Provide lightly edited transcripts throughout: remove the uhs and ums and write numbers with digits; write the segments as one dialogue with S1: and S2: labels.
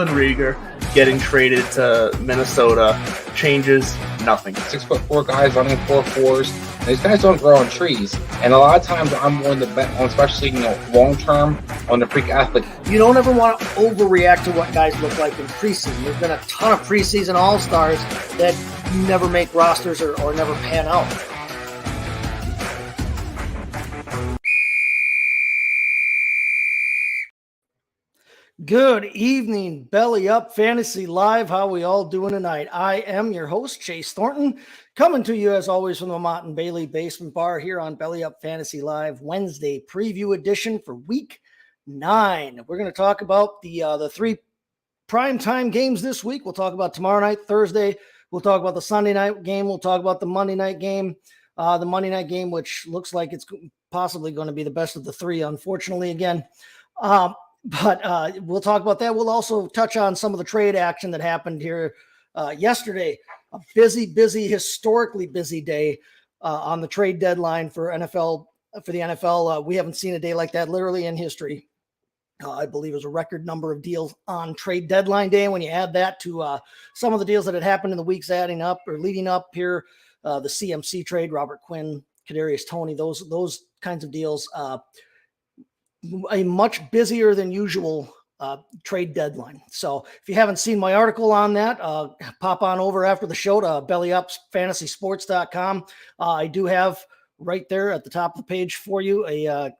S1: Jalen Reagor getting traded to Minnesota changes nothing.
S2: 6'4" guys running 4.4s. These guys don't grow on trees. And a lot of times I'm willing to bet on, especially, long term, on the freak athlete.
S3: You don't ever want to overreact to what guys look like in preseason. There's been a ton of preseason all-stars that never make rosters or never pan out. Good evening, Belly Up Fantasy Live. How we all doing tonight? I am your host, Chase Thornton, coming to you as always from the Mott and Bailey Basement Bar here on Belly Up Fantasy Live Wednesday preview edition for Week 9. We're going to talk about the 3 primetime games this week. We'll talk about tomorrow night, Thursday. We'll talk about the Sunday night game. We'll talk about the Monday night game. The Monday night game, which looks like it's possibly going to be the best of the 3, unfortunately, again. But we'll talk about that. We'll also touch on some of the trade action that happened here yesterday. A busy, historically busy day on the trade deadline for the NFL. We haven't seen a day like that literally in history. I believe it was a record number of deals on trade deadline day. When you add that to some of the deals that had happened in the weeks leading up here, the CMC trade, Robert Quinn, Kadarius Toney, those kinds of deals. A much busier than usual trade deadline. So if you haven't seen my article on that, pop on over after the show to bellyupfantasysports.com. I do have right there at the top of the page for you a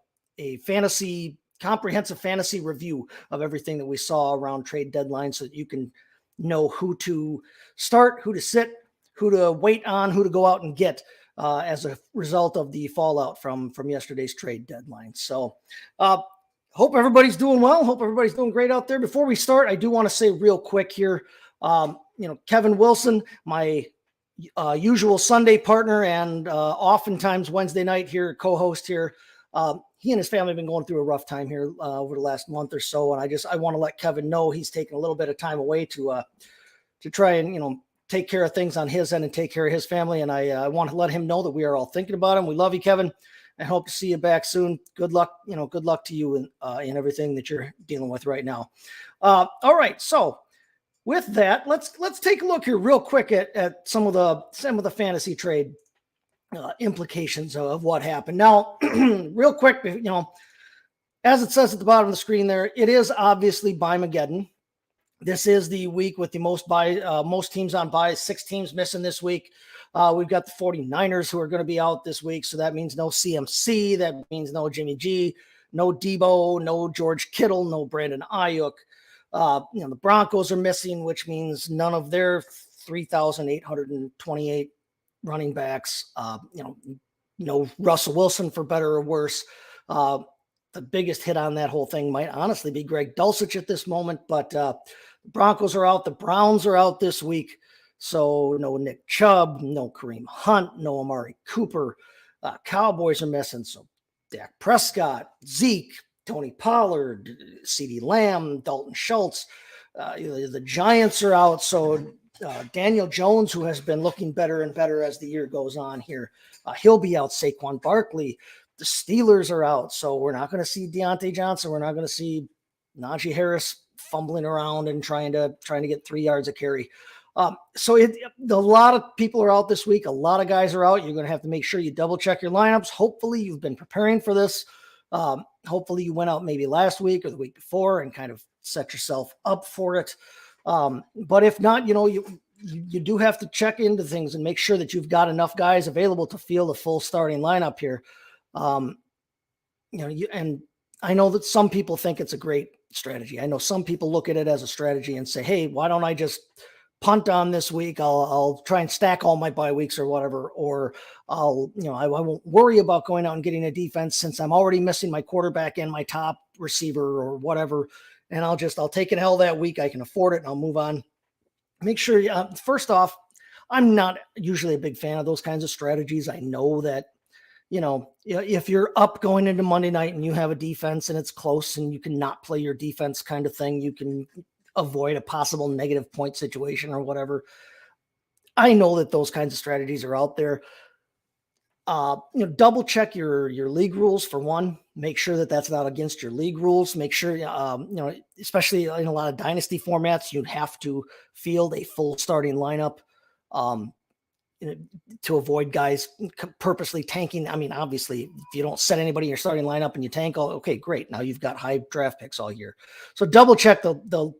S3: comprehensive fantasy review of everything that we saw around trade deadline so that you can know who to start, who to sit, who to wait on, who to go out and get as a result of the fallout from yesterday's trade deadline. So hope everybody's doing well. Hope everybody's doing great out there. Before we start, I do want to say real quick here, Kevin Wilson, my usual Sunday partner and oftentimes Wednesday night here, co-host here, he and his family have been going through a rough time here over the last month or so. And I want to let Kevin know he's taking a little bit of time away to try and, take care of things on his end and take care of his family. And I want to let him know that we are all thinking about him. We love you, Kevin. I hope to see you back soon. Good luck, good luck to you in everything that you're dealing with right now. All right. So with that, let's take a look here real quick at some of the fantasy trade implications of what happened. Now, real quick, as it says at the bottom of the screen there, it is obviously Buymageddon. This is the week with the most teams on bye, 6 teams missing this week. We've got the 49ers who are going to be out this week. So that means no CMC. That means no Jimmy G, no Debo, no George Kittle, no Brandon Ayuk. The Broncos are missing, which means none of their 3,828 running backs. No Russell Wilson for better or worse. The biggest hit on that whole thing might honestly be Greg Dulcich at this moment, but the Broncos are out. The Browns are out this week. So no Nick Chubb, no Kareem Hunt, no Amari Cooper. Cowboys are missing. So Dak Prescott, Zeke, Tony Pollard, CeeDee Lamb, Dalton Schultz. The Giants are out. So Daniel Jones, who has been looking better and better as the year goes on here, he'll be out. Saquon Barkley. The Steelers are out. So we're not going to see Deontay Johnson. We're not going to see Najee Harris fumbling around and trying to get 3 yards a carry. So a lot of people are out this week. A lot of guys are out. You're going to have to make sure you double check your lineups. Hopefully you've been preparing for this. Hopefully you went out maybe last week or the week before and kind of set yourself up for it. But if not, you do have to check into things and make sure that you've got enough guys available to field a full starting lineup here. And I know that some people think it's a great strategy. I know some people look at it as a strategy and say, hey, why don't I just punt on this week? I'll try and stack all my bye weeks or whatever, or I won't worry about going out and getting a defense since I'm already missing my quarterback and my top receiver or whatever. And I'll take an L that week. I can afford it and I'll move on. Make sure, first off, I'm not usually a big fan of those kinds of strategies. I know that, if you're up going into Monday night and you have a defense and it's close and you can not play your defense kind of thing, you can avoid a possible negative point situation or whatever. I know that those kinds of strategies are out there. Double check your league rules for one. Make sure that that's not against your league rules. Make sure, especially in a lot of dynasty formats, you'd have to field a full starting lineup to avoid guys purposely tanking. I mean, obviously, if you don't set anybody in your starting lineup and you tank, okay, great. Now you've got high draft picks all year. So double check the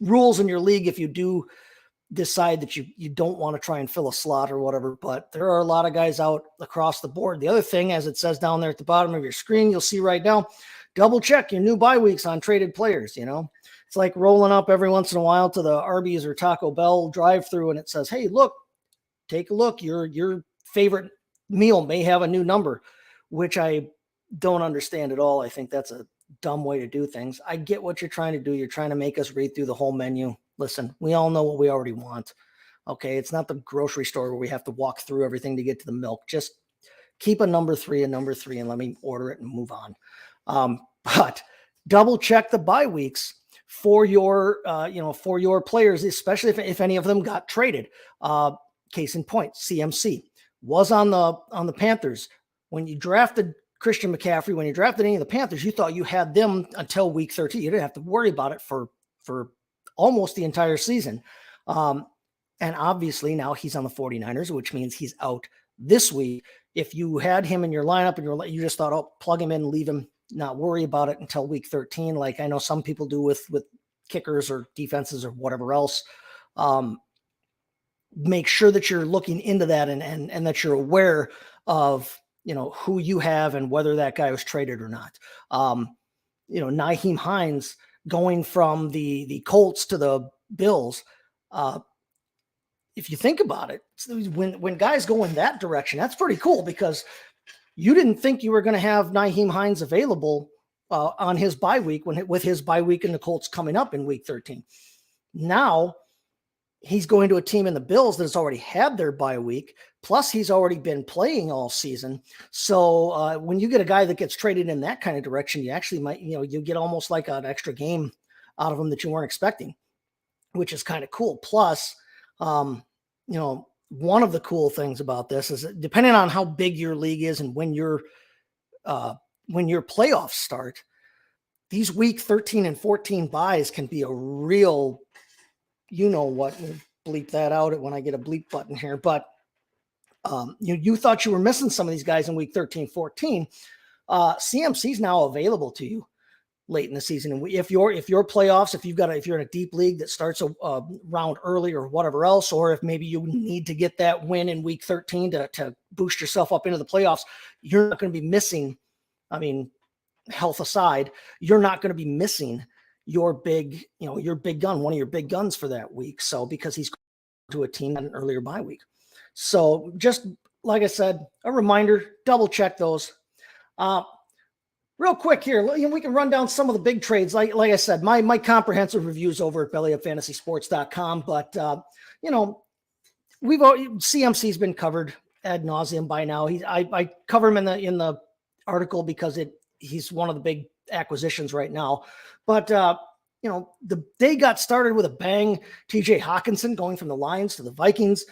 S3: rules in your league if you do decide that you don't want to try and fill a slot or whatever, but there are a lot of guys out across the board. The other thing, as it says down there at the bottom of your screen, you'll see right now, double check your new bye weeks on traded players. It's like rolling up every once in a while to the Arby's or Taco Bell drive through and it says, hey, look, take a look. Your favorite meal may have a new number, which I don't understand at all. I think that's a dumb way to do things. I get what you're trying to do. You're trying to make us read through the whole menu. Listen, we all know what we already want. Okay. It's not the grocery store where we have to walk through everything to get to the milk. Just keep a number three and let me order it and move on. But double check the bye weeks for your players, especially if any of them got traded. Case in point, CMC was on the Panthers. When you drafted Christian McCaffrey, when you drafted any of the Panthers, you thought you had them until week 13. You didn't have to worry about it for almost the entire season. And obviously now he's on the 49ers, which means he's out this week. If you had him in your lineup and you just thought, oh, plug him in, leave him, not worry about it until week 13. Like I know some people do with kickers or defenses or whatever else. Make sure that you're looking into that and that you're aware of, who you have and whether that guy was traded or not. Nyheim Hines going from the Colts to the Bills. If you think about it, when guys go in that direction, that's pretty cool because you didn't think you were going to have Nyheim Hines available on his bye week with his bye week and the Colts coming up in week 13. Now he's going to a team in the Bills that has already had their bye week. Plus he's already been playing all season. So when you get a guy that gets traded in that kind of direction, you actually might, you get almost like an extra game out of him that you weren't expecting, which is kind of cool. Plus, one of the cool things about this is that depending on how big your league is and when your playoffs start, these week 13 and 14 buys can be a real, we'll bleep that out when I get a bleep button here, but you thought you were missing some of these guys in week 13, 14. CMC is now available to you late in the season. And if your playoffs, if you're in a deep league that starts a round early or whatever else, or if maybe you need to get that win in week 13 to boost yourself up into the playoffs, you're not going to be missing. I mean, health aside, you're not going to be missing your big gun, one of your big guns for that week. So because he's to a team at an earlier bye week. So just like I said, a reminder, double check those. Real quick here, we can run down some of the big trades. Like I said, my comprehensive reviews over at bellyupfantasysports.com. But CMC's been covered ad nauseum by now. I cover him in the article because he's one of the big acquisitions right now. But the day got started with a bang. TJ Hawkinson going from the Lions to the Vikings.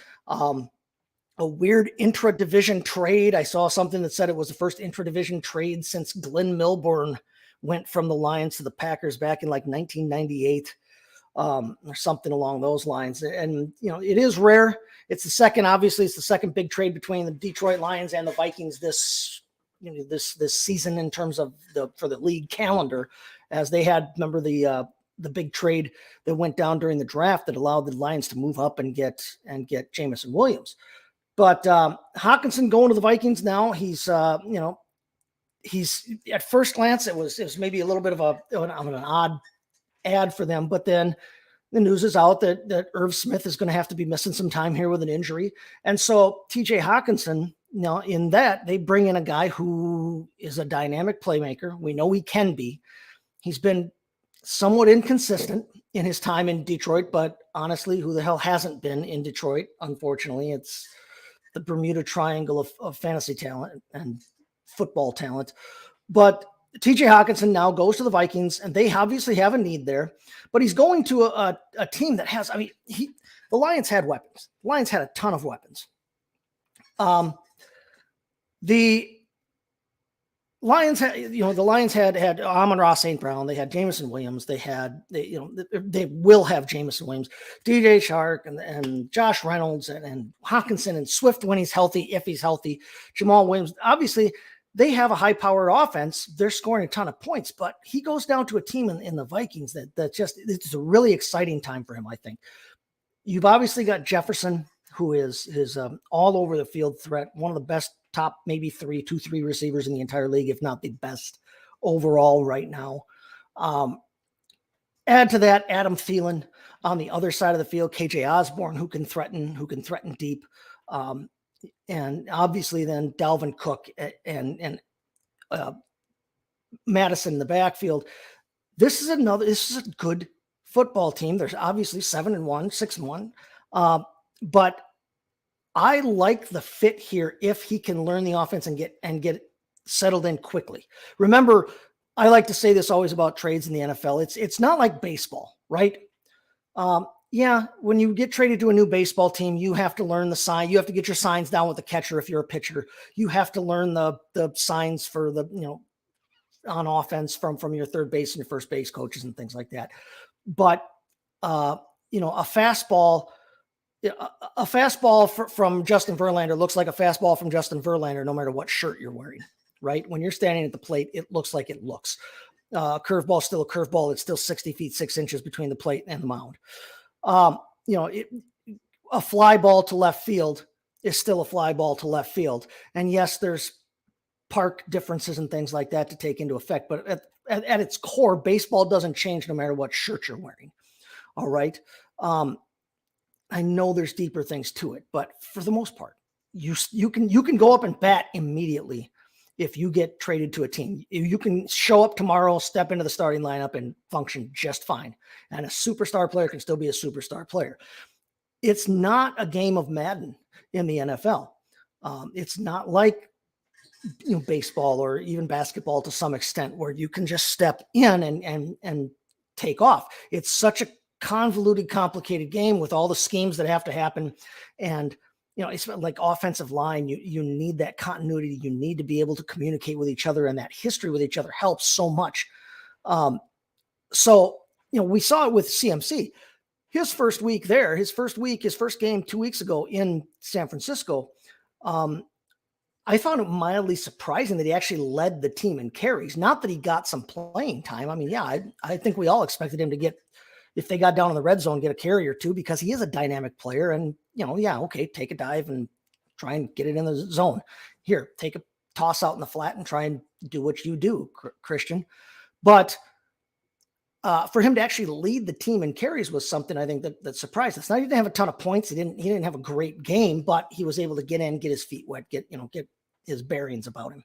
S3: A weird intra-division trade. I saw something that said it was the first intra-division trade since Glenn Milburn went from the Lions to the Packers back in like 1998, or something along those lines. And, it is rare. It's the second big trade between the Detroit Lions and the Vikings this season in terms of for the league calendar, as they had, remember the big trade that went down during the draft that allowed the Lions to move up and get Jameson Williams. But Hawkinson going to the Vikings now, he's at first glance, it was maybe a little bit of an odd ad for them. But then the news is out that Irv Smith is going to have to be missing some time here with an injury. And so TJ Hawkinson, in that, they bring in a guy who is a dynamic playmaker. We know he can be. He's been somewhat inconsistent in his time in Detroit, but honestly, who the hell hasn't been in Detroit? Unfortunately, it's the Bermuda Triangle of fantasy talent and football talent. But TJ Hawkinson now goes to the Vikings, and they obviously have a need there, but he's going to a team that has, the Lions had weapons. The Lions had a ton of weapons. The Lions had, the Lions had Amon-Ra St. Brown. They had Jameson Williams. They will have Jameson Williams, DJ Shark, and Josh Reynolds, and Hawkinson and Swift when he's healthy, if he's healthy. Jamal Williams. Obviously, they have a high-powered offense. They're scoring a ton of points, but he goes down to a team in the Vikings that just, it's a really exciting time for him, I think. You've obviously got Jefferson, who is all over the field threat, one of the best top maybe 3 receivers in the entire league, if not the best overall right now. Add to that Adam Thielen on the other side of the field, KJ Osborne, who can threaten deep. And obviously then Dalvin Cook and Madison in the backfield. This is a good football team. There's obviously 7-1, 6-1. But I like the fit here if he can learn the offense and get settled in quickly. Remember, I like to say this always about trades in the NFL. It's not like baseball, right? When you get traded to a new baseball team, you have to learn the sign. You have to get your signs down with the catcher if you're a pitcher. You have to learn the signs for the on offense from your third base and your first base coaches and things like that. But a fastball. A fastball from Justin Verlander looks like a fastball from Justin Verlander, no matter what shirt you're wearing, right? When you're standing at the plate, it looks like it looks. Curveball still a curveball. It's still 60 feet, 6 inches between the plate and the mound. A fly ball to left field is still a fly ball to left field. And yes, there's park differences and things like that to take into effect. But at its core, baseball doesn't change no matter what shirt you're wearing. All right. I know there's deeper things to it, but for the most part, you can go up and bat immediately if you get traded to a team. You can show up tomorrow, step into the starting lineup, and function just fine. And a superstar player can still be a superstar player. It's not a game of Madden in the NFL. It's not like baseball or even basketball to some extent, where you can just step in and take off. It's such a convoluted, complicated game with all the schemes that have to happen. And, it's like offensive line, you need that continuity. You need to be able to communicate with each other, and that history with each other helps so much. We saw it with CMC. His first week there, his first game 2 weeks ago in San Francisco, I found it mildly surprising that he actually led the team in carries. Not that he got some playing time. I mean, I think we all expected him to get, if they got down in the red zone, get a carry or two, because he is a dynamic player. And, take a dive and try and get it in the zone. Here, take a toss out in the flat and try and do what you do, Christian. But for him to actually lead the team in carries was something I think that surprised us. Now, he didn't have a ton of points. He didn't have a great game, but he was able to get in, get his feet wet, get his bearings about him.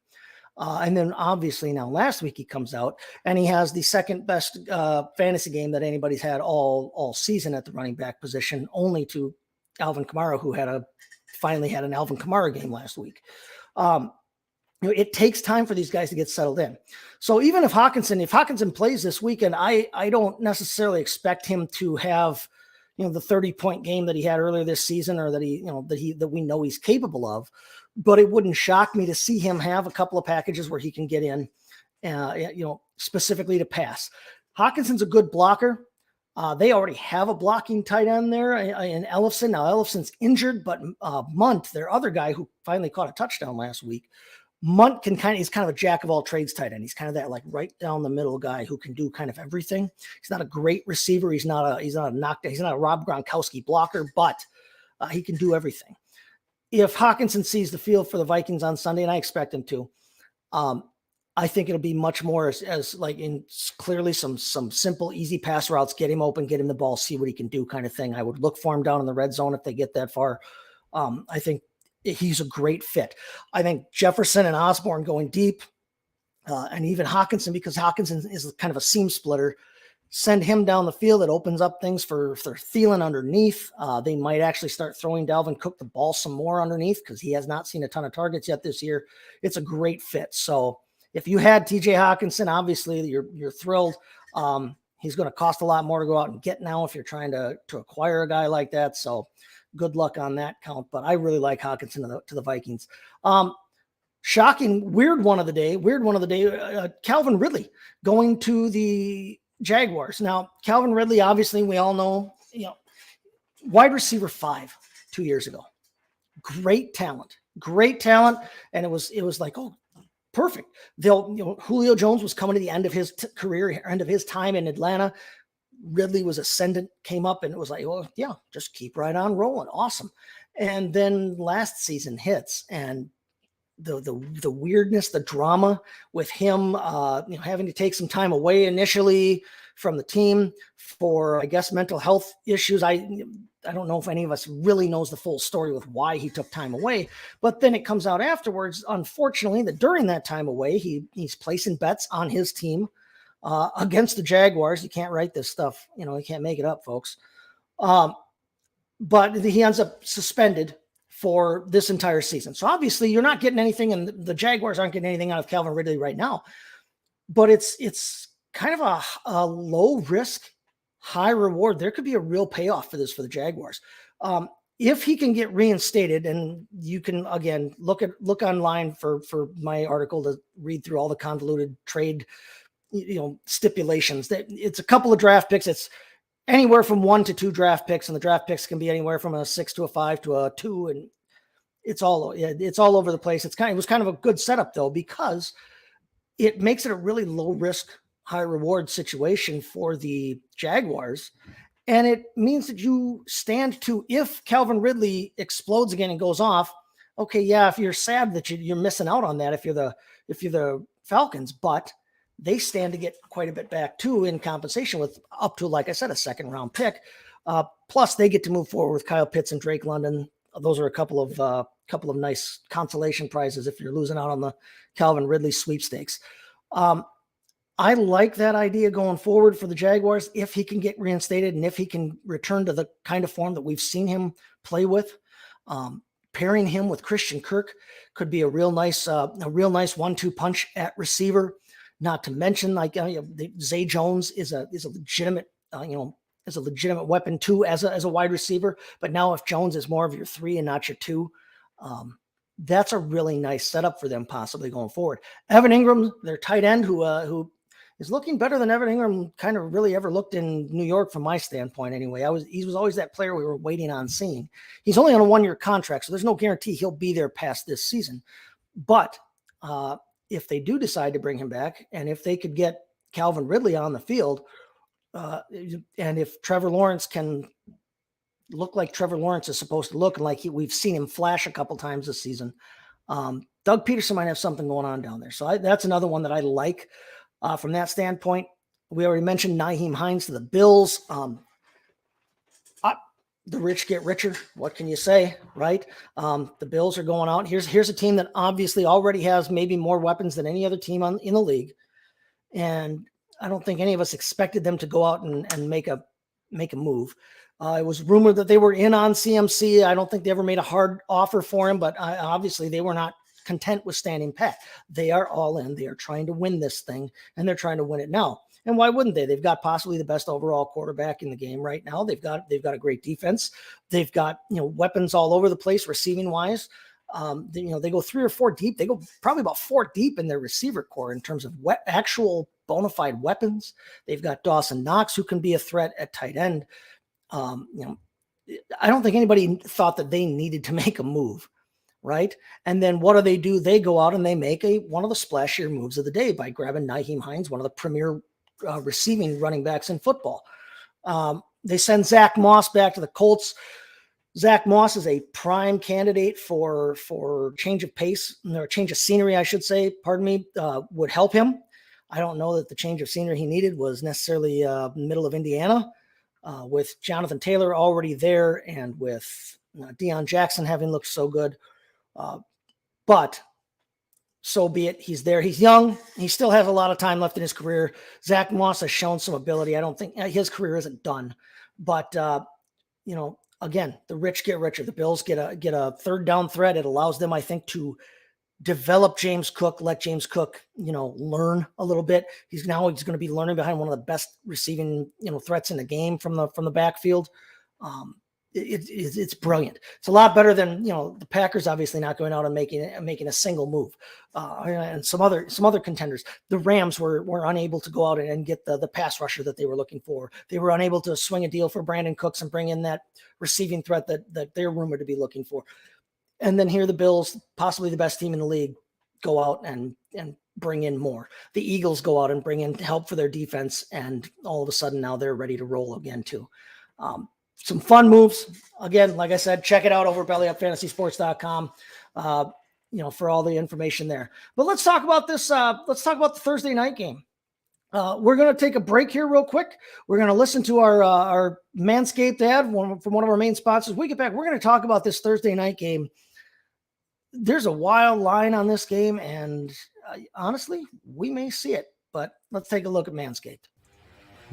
S3: And then obviously now last week he comes out and he has the second best fantasy game that anybody's had all season at the running back position, only to Alvin Kamara, who finally had an Alvin Kamara game last week. It takes time for these guys to get settled in. So even if Hawkinson plays this weekend, I don't necessarily expect him to have, the 30-point game that he had earlier this season, or that that we know he's capable of. But it wouldn't shock me to see him have a couple of packages where he can get in, specifically to pass. Hawkinson's a good blocker. They already have a blocking tight end there in Ellefson. Now Ellefson's injured, but Munt, their other guy who finally caught a touchdown last week, Munt he's kind of a jack of all trades tight end. He's kind of that like right down the middle guy who can do kind of everything. He's not a great receiver. He's not a Rob Gronkowski blocker, but he can do everything. If Hawkinson sees the field for the Vikings on Sunday, and I expect him to, I think it'll be much more as like in clearly some simple, easy pass routes, get him open, get him the ball, see what he can do kind of thing. I would look for him down in the red zone if they get that far. I think he's a great fit. I think Jefferson and Osborne going deep, and even Hawkinson, because Hawkinson is kind of a seam splitter, send him down the field. It opens up things for Thielen underneath. They might actually start throwing Dalvin Cook the ball some more underneath, because he has not seen a ton of targets yet this year. It's a great fit. So if you had TJ Hawkinson, obviously you're thrilled. He's going to cost a lot more to go out and get now if you're trying to acquire a guy like that. So good luck on that count. But I really like Hawkinson to the Vikings. shocking, weird one of the day, Calvin Ridley going to the Jaguars. Now, Calvin Ridley, obviously, we all know, wide receiver 5 2 years ago. Great talent. And it was like, oh, perfect. Julio Jones was coming to the end of his career, end of his time in Atlanta. Ridley was ascendant, came up, and it was like, well, yeah, just keep right on rolling. Awesome. And then last season hits, and the weirdness, the drama with him, having to take some time away initially from the team for, I guess, mental health issues. I don't know if any of us really knows the full story with why he took time away, but then it comes out afterwards, unfortunately, that during that time away, he's placing bets on his team against the Jaguars. You can't write this stuff, you can't make it up, folks. But he ends up suspended for this entire season. So obviously you're not getting anything, and the Jaguars aren't getting anything out of Calvin Ridley right now, but it's kind of a low risk, high reward. There could be a real payoff for this for the Jaguars. If he can get reinstated, and you can, again, look online for my article to read through all the convoluted trade, stipulations. That it's a couple of draft picks. It's anywhere from 1 to 2 draft picks, and the draft picks can be anywhere from a 6 to a 5 to a 2, and it's all over the place. It was kind of a good setup though, because it makes it a really low risk, high reward situation for the Jaguars. And it means that you stand to, if Calvin Ridley explodes again and goes off, okay, yeah, if you're sad that you're missing out on that, if you're the Falcons, but they stand to get quite a bit back too in compensation, with up to, like I said, a 2nd round pick. Plus they get to move forward with Kyle Pitts and Drake London. Those are a couple of nice consolation prizes if you're losing out on the Calvin Ridley sweepstakes. I like that idea going forward for the Jaguars, if he can get reinstated and if he can return to the kind of form that we've seen him play with. Pairing him with Christian Kirk could be a real nice 1-2 punch at receiver. Not to mention, like, Zay Jones is a legitimate weapon too as a wide receiver. But now if Jones is more of your 3 and not your 2, that's a really nice setup for them possibly going forward. Evan Ingram, their tight end, who is looking better than Evan Ingram kind of really ever looked in New York from my standpoint anyway. He was always that player we were waiting on seeing. He's only on a 1-year contract, so there's no guarantee he'll be there past this season. But if they do decide to bring him back, and if they could get Calvin Ridley on the field, and if Trevor Lawrence can look like Trevor Lawrence is supposed to look, and like we've seen him flash a couple times this season, Doug Peterson might have something going on down there. So that's another one that I like from that standpoint. We already mentioned Nyheim Hines to the Bills. The rich get richer. What can you say, right? The Bills are going out. Here's a team that obviously already has maybe more weapons than any other team in the league. And I don't think any of us expected them to go out and make a move. It was rumored that they were in on CMC. I don't think they ever made a hard offer for him, but obviously they were not content with standing pat. They are all in. They are trying to win this thing, and they're trying to win it now. And why wouldn't they? They've got possibly the best overall quarterback in the game right now. They've got a great defense. They've got weapons all over the place receiving wise. They go 3 or 4 deep. They go probably about 4 deep in their receiver core in terms of actual bona fide weapons. They've got Dawson Knox, who can be a threat at tight end. I don't think anybody thought that they needed to make a move, right? And then what do? They go out and they make one of the splashier moves of the day by grabbing Nyheim Hines, one of the premier receiving running backs in football. They send Zach Moss back to the Colts. Zach Moss is a prime candidate for change of pace, or change of scenery, I should say, would help him. I don't know that the change of scenery he needed was necessarily middle of Indiana, with Jonathan Taylor already there and with Deion Jackson having looked so good. But so be it. He's there. He's young. He still has a lot of time left in his career. Zach Moss has shown some ability. I don't think his career isn't done, but again, the rich get richer. The Bills get a third down threat. It allows them, I think, to develop James Cook, let James Cook, learn a little bit. He's going to be learning behind one of the best receiving, threats in the game from the backfield. it's brilliant. It's a lot better than, the Packers obviously not going out and making a single move, and some other contenders. The Rams were unable to go out and get the pass rusher that they were looking for. They were unable to swing a deal for Brandon Cooks and bring in that receiving threat that they're rumored to be looking for. And then here the Bills, possibly the best team in the league, go out and bring in more. The Eagles go out and bring in help for their defense, and all of a sudden now they're ready to roll again too. Some fun moves. Again, like I said, check it out over bellyupfantasysports.com, for all the information there. But let's talk about this. Let's talk about the Thursday night game. We're going to take a break here real quick. We're going to listen to our Manscaped ad from one of our main sponsors. When we get back, we're going to talk about this Thursday night game. There's a wild line on this game, and honestly, we may see it. But let's take a look at Manscaped.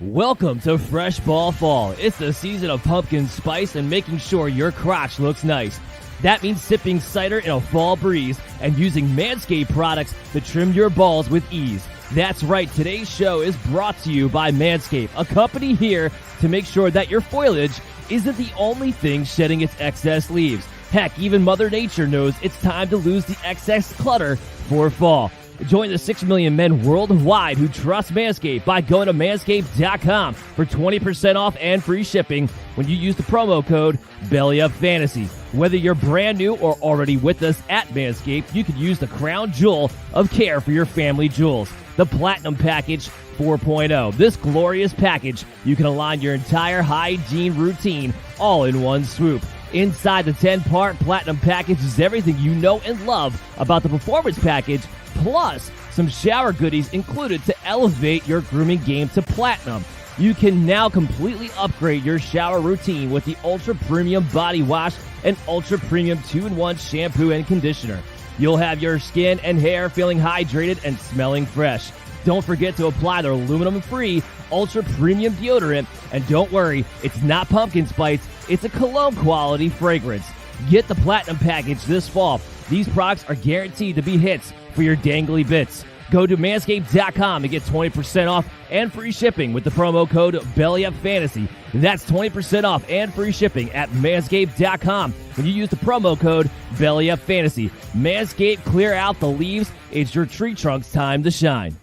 S4: Welcome to Fresh Ball Fall. It's the season of pumpkin spice and making sure your crotch looks nice. That means sipping cider in a fall breeze and using Manscaped products to trim your balls with ease. That's right, today's show is brought to you by Manscaped, a company here to make sure that your foliage isn't the only thing shedding its excess leaves. Heck, even Mother Nature knows it's time to lose the excess clutter for fall. Join the 6 million men worldwide who trust Manscaped by going to manscaped.com for 20% off and free shipping when you use the promo code BELLYUPFANTASY. Whether you're brand new or already with us at Manscaped, you can use the crown jewel of care for your family jewels, the Platinum Package 4.0. This glorious package, you can align your entire hygiene routine all in one swoop. Inside the 10-part Platinum Package is everything you know and love about the Performance Package, plus some shower goodies included to elevate your grooming game to platinum. You can now completely upgrade your shower routine with the Ultra Premium Body Wash and Ultra Premium 2-in-1 Shampoo and Conditioner. You'll have your skin and hair feeling hydrated and smelling fresh. Don't forget to apply their aluminum-free Ultra Premium Deodorant. And don't worry, it's not pumpkin spice, it's a cologne-quality fragrance. Get the Platinum Package this fall. These products are guaranteed to be hits for your dangly bits. Go to manscaped.com and get 20% off and free shipping with the promo code BELLYUPFANTASY. That's 20% off and free shipping at manscaped.com when you use the promo code BELLYUPFANTASY. Manscaped, clear out the leaves. It's your tree trunk's time to shine.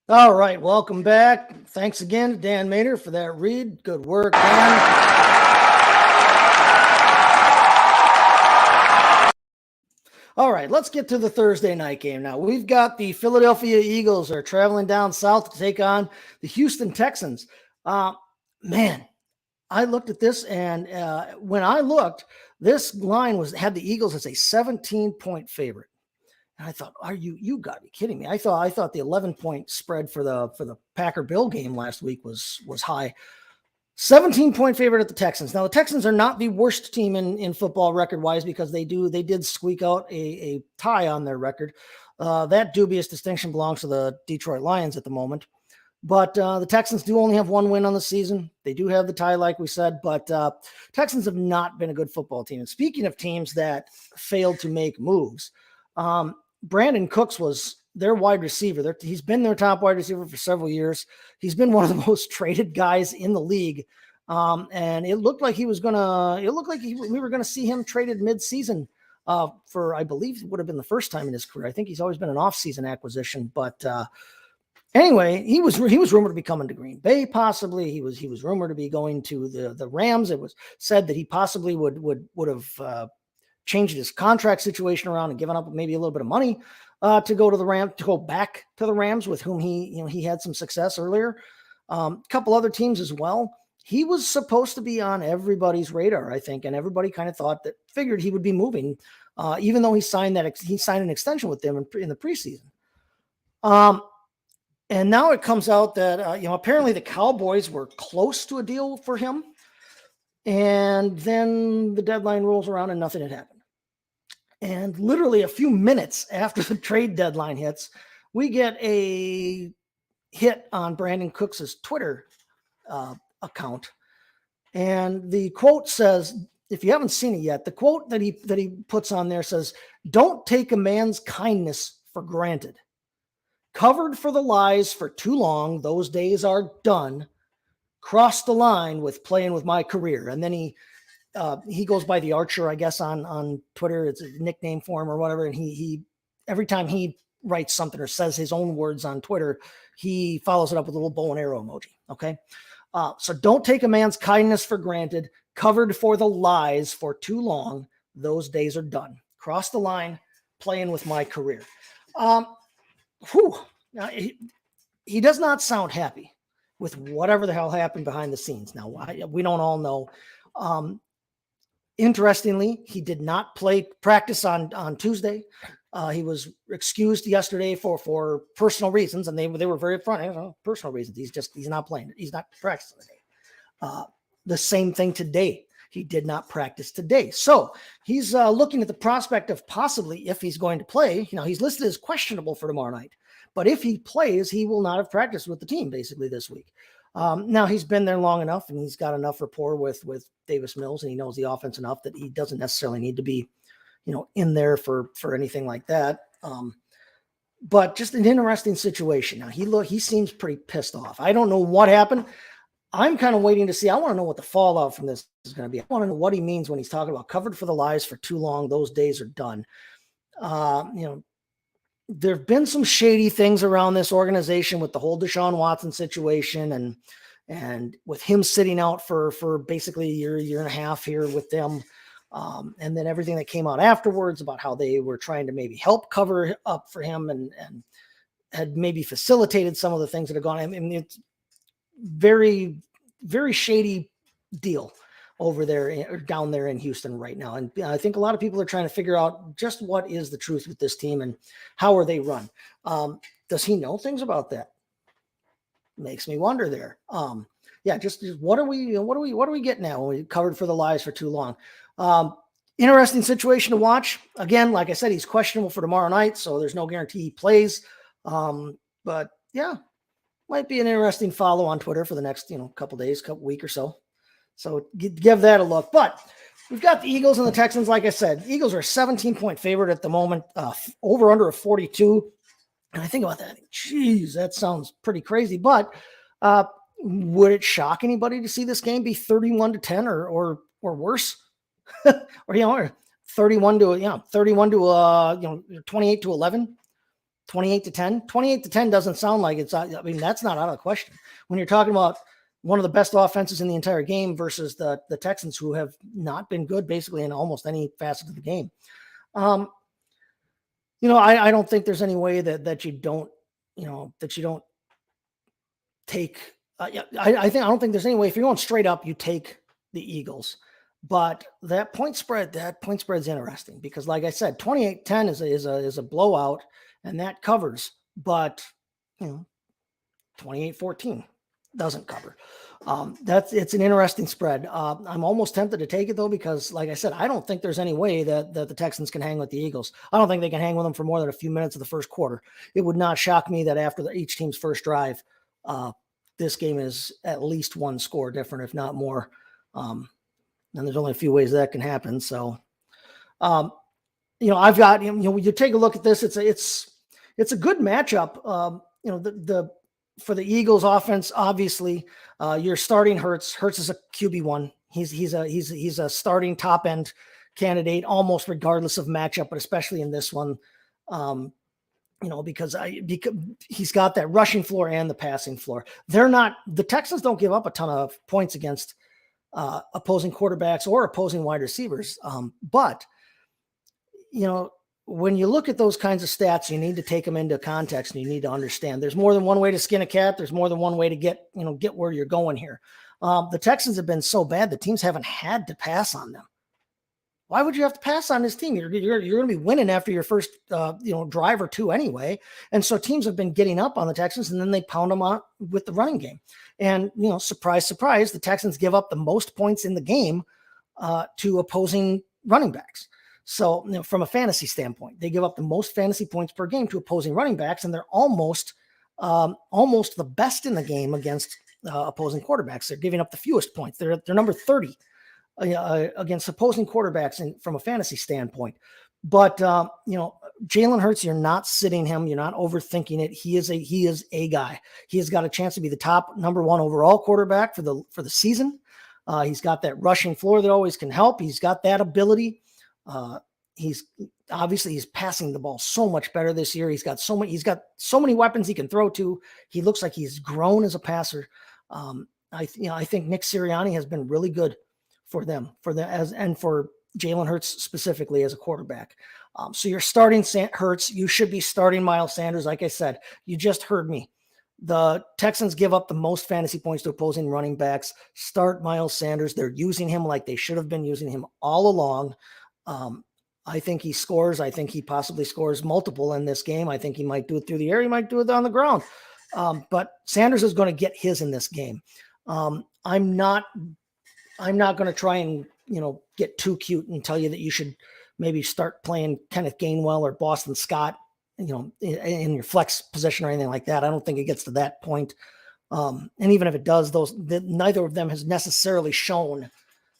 S3: All right, welcome back. Thanks again to Dan Mader for that read. Good work, Dan. All right, let's get to the Thursday night game now. We've got the Philadelphia Eagles are traveling down south to take on the Houston Texans. Man, I looked at this, and when I looked, this line had the Eagles as a 17-point favorite. And I thought, you got to be kidding me. I thought the 11-point spread for the Packer-Bill game last week was high. 17-point favorite at the Texans. Now, the Texans are not the worst team in football record-wise because they did squeak out a tie on their record. That dubious distinction belongs to the Detroit Lions at the moment. But the Texans do only have one win on the season. They do have the tie, like we said, but Texans have not been a good football team. And speaking of teams that failed to make moves, Brandon Cooks was their wide receiver. He's been their top wide receiver for several years. He's been one of the most traded guys in the league. And it looked like we were going to see him traded mid-season for, I believe it would have been the first time in his career. I think he's always been an off-season acquisition, but anyway, he was rumored to be coming to Green Bay. Possibly he was rumored to be going to the Rams. It was said that he possibly would have changed his contract situation around and given up maybe a little bit of money to go back to the Rams, with whom he had some success earlier. A couple other teams as well. He was supposed to be on everybody's radar, I think, and everybody kind of figured he would be moving, even though he signed an extension with them in the preseason. And now it comes out that apparently the Cowboys were close to a deal for him, and then the deadline rolls around and nothing had happened. And literally a few minutes after the trade deadline hits, we get a hit on Brandon Cooks' Twitter account. And the quote says, if you haven't seen it yet, the quote that he puts on there says, "Don't take a man's kindness for granted. Covered for the lies for too long, those days are done. crossed the line with playing with my career. And then he goes by the Archer, I guess, on Twitter. It's a nickname for him or whatever. And he every time he writes something or says his own words on Twitter, he follows it up with a little bow and arrow emoji. Okay. So don't take a man's kindness for granted. Covered for the lies for too long. Those days are done. Cross the line, playing with my career. Now, he does not sound happy with whatever the hell happened behind the scenes. Now, we don't all know. Interestingly, he did not practice on Tuesday. He was excused yesterday for personal reasons, and they were very upfront. Personal reasons. He's not playing. He's not practicing today. The same thing today. He did not practice today. So he's looking at the prospect of possibly, if he's going to play, he's listed as questionable for tomorrow night. But if he plays, he will not have practiced with the team basically this week. Now he's been there long enough, and he's got enough rapport with Davis Mills, and he knows the offense enough that he doesn't necessarily need to be, in there for anything like that. But just an interesting situation. Now he seems pretty pissed off. I don't know what happened. I'm kind of waiting to see. I want to know what the fallout from this is going to be. I want to know what he means when he's talking about covered for the lies for too long. Those days are done. There have been some shady things around this organization with the whole Deshaun Watson situation and with him sitting out for basically a year and a half here with them. And then everything that came out afterwards about how they were trying to maybe help cover up for him and had maybe facilitated some of the things that have gone. I mean, it's very, very shady deal over there, down there in Houston right now. And I think a lot of people are trying to figure out just what is the truth with this team and how are they run. Does he know things about that? Makes me wonder there. Just what are we getting now when we covered for the lies for too long? Interesting situation to watch. Again, like I said, he's questionable for tomorrow night, so there's no guarantee he plays. But yeah, might be an interesting follow on Twitter for the next, week or so. So give that a look. But we've got the Eagles and the Texans. Like I said, Eagles are a 17-point favorite at the moment, over under a 42. And I think about that. Geez, that sounds pretty crazy. But would it shock anybody to see this game be 31-10 or worse? or 31 to 28-11, 28-10. 28-10 doesn't sound like it's. I mean, that's not out of the question when you're talking about one of the best offenses in the entire game versus the Texans, who have not been good basically in almost any facet of the game. I don't think there's any way that you don't take. I don't think there's any way if you're going straight up, you take the Eagles. But that point spread's interesting because, like I said, 28-10 is a blowout, and that covers. But 28-14 doesn't cover. It's an interesting spread. I'm almost tempted to take it though because, like I said, I don't think there's any way that the Texans can hang with the Eagles. I don't think they can hang with them for more than a few minutes of the first quarter. It would not shock me that after each team's first drive, this game is at least one score different, if not more. And there's only a few ways that can happen. So, I've got, you take a look at this, it's a good matchup. For the Eagles offense, obviously, you're starting Hurts. Hurts is a QB1. He's a starting top end candidate, almost regardless of matchup, but especially in this one, because he's got that rushing floor and the passing floor. The Texans don't give up a ton of points against opposing quarterbacks or opposing wide receivers. But when you look at those kinds of stats, you need to take them into context and you need to understand there's more than one way to skin a cat. There's more than one way to get where you're going here. The Texans have been so bad that teams haven't had to pass on them. Why would you have to pass on this team? You're going to be winning after your first, drive or two anyway. And so teams have been getting up on the Texans and then they pound them on with the running game. And, surprise, surprise, the Texans give up the most points in the game to opposing running backs. So from a fantasy standpoint, they give up the most fantasy points per game to opposing running backs, and they're almost the best in the game against opposing quarterbacks. They're giving up the fewest points. They're number 30 against opposing quarterbacks from a fantasy standpoint. But, Jalen Hurts, you're not sitting him. You're not overthinking it. He is a guy. He has got a chance to be the top number 1 overall quarterback for the season. He's got that rushing floor that always can help. He's got that ability. He's passing the ball so much better this year. He's got so many weapons he can throw to. He looks like he's grown as a passer. I think Nick Sirianni has been really good for them, and for Jalen Hurts specifically as a quarterback. So you're starting Hurts. You should be starting Miles Sanders. Like I said, you just heard me. The Texans give up the most fantasy points to opposing running backs. Start Miles Sanders. They're using him like they should have been using him all along. I think he scores. I think he possibly scores multiple in this game. I think he might do it through the air. He might do it on the ground. But Sanders is going to get his in this game. I'm not going to try and, get too cute and tell you that you should maybe start playing Kenneth Gainwell or Boston Scott, in your flex position or anything like that. I don't think it gets to that point. And even if it does, neither of them has necessarily shown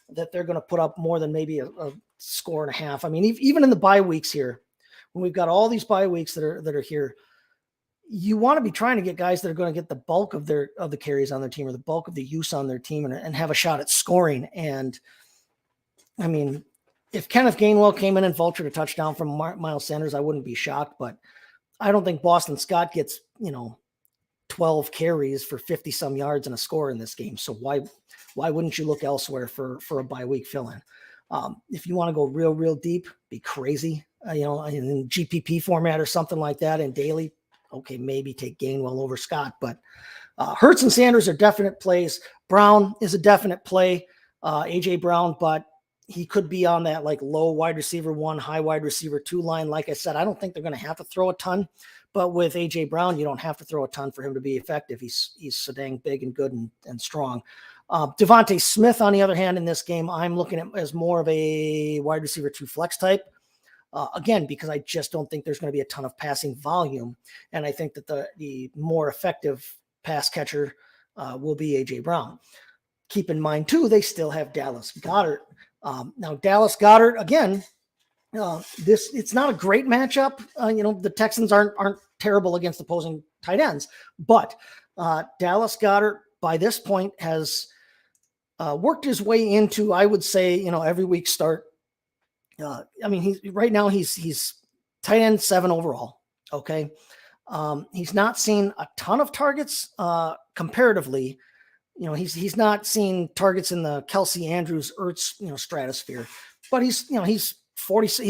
S3: that they're going to put up more than maybe a score and a half. I mean, even in the bye weeks here, when we've got all these bye weeks that are here, you want to be trying to get guys that are going to get the bulk of the carries on their team or the bulk of the use on their team and have a shot at scoring. And I mean, if Kenneth Gainwell came in and vultured a touchdown from Miles Sanders, I wouldn't be shocked, but I don't think Boston Scott gets, 12 carries for 50 some yards and a score in this game. So why wouldn't you look elsewhere for a bye week fill-in? If you want to go real deep, be crazy, in GPP format or something like that in daily, okay, maybe take Gainwell over Scott, but Hurts and Sanders are definite plays. Brown is a definite play, AJ Brown, but he could be on that like low wide receiver 1, high wide receiver 2 line. Like I said, I don't think they're going to have to throw a ton, but with AJ Brown, you don't have to throw a ton for him to be effective. He's so dang big and good and strong. Devontae Smith, on the other hand, in this game, I'm looking at as more of a wide receiver 2 flex type. Again, because I just don't think there's going to be a ton of passing volume. And I think that the more effective pass catcher will be AJ Brown. Keep in mind too, they still have Dallas Goedert. Now Dallas Goedert, again, it's not a great matchup. The Texans aren't terrible against opposing tight ends, but Dallas Goedert by this point has worked his way into, I would say, every week start. He's tight end 7 overall. Okay. He's not seen a ton of targets comparatively. He's not seen targets in the Kelsey Andrews Ertz, stratosphere, but he's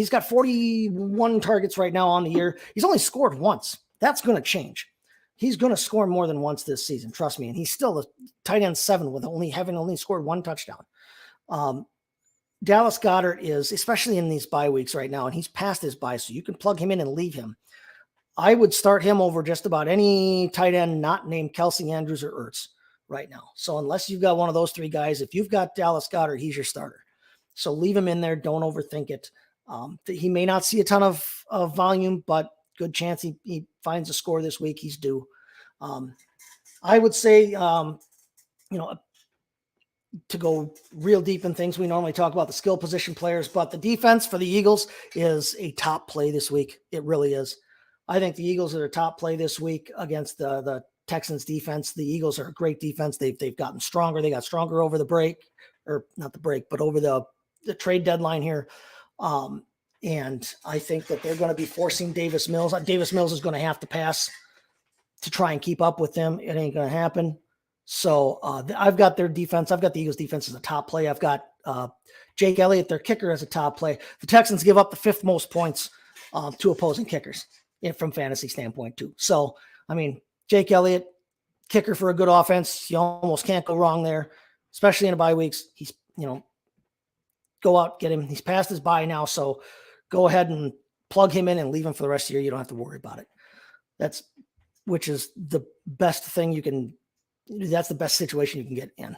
S3: got 41 targets right now on the year. He's only scored once. That's going to change. He's going to score more than once this season. Trust me. And he's still a tight end 7 with having only scored 1 touchdown. Dallas Goedert is, especially in these bye weeks right now, and he's past his bye, so you can plug him in and leave him. I would start him over just about any tight end not named Kelsey Andrews or Ertz right now. So unless you've got one of those 3 guys, if you've got Dallas Goedert, he's your starter. So leave him in there. Don't overthink it. He may not see a ton of volume, but good chance he finds a score this week. He's due. I would say, to go real deep in things, we normally talk about the skill position players, but the defense for the Eagles is a top play this week. It really is. I think the Eagles are a top play this week against the Texans defense. The Eagles are a great defense. They've gotten stronger. They got stronger over the break, or not the break, but over the trade deadline here. And I think that they're going to be forcing Davis Mills. Davis Mills is going to have to pass to try and keep up with them. It ain't going to happen. So I've got their defense. I've got the Eagles defense as a top play. I've got Jake Elliott, their kicker, as a top play. The Texans give up the 5th most points to opposing kickers from fantasy standpoint too. So, Jake Elliott, kicker for a good offense. You almost can't go wrong there, especially in the bye weeks. He's, go out, get him. He's past his bye now. So go ahead and plug him in and leave him for the rest of the year. You don't have to worry about it. Which is the best thing that's the best situation you can get in.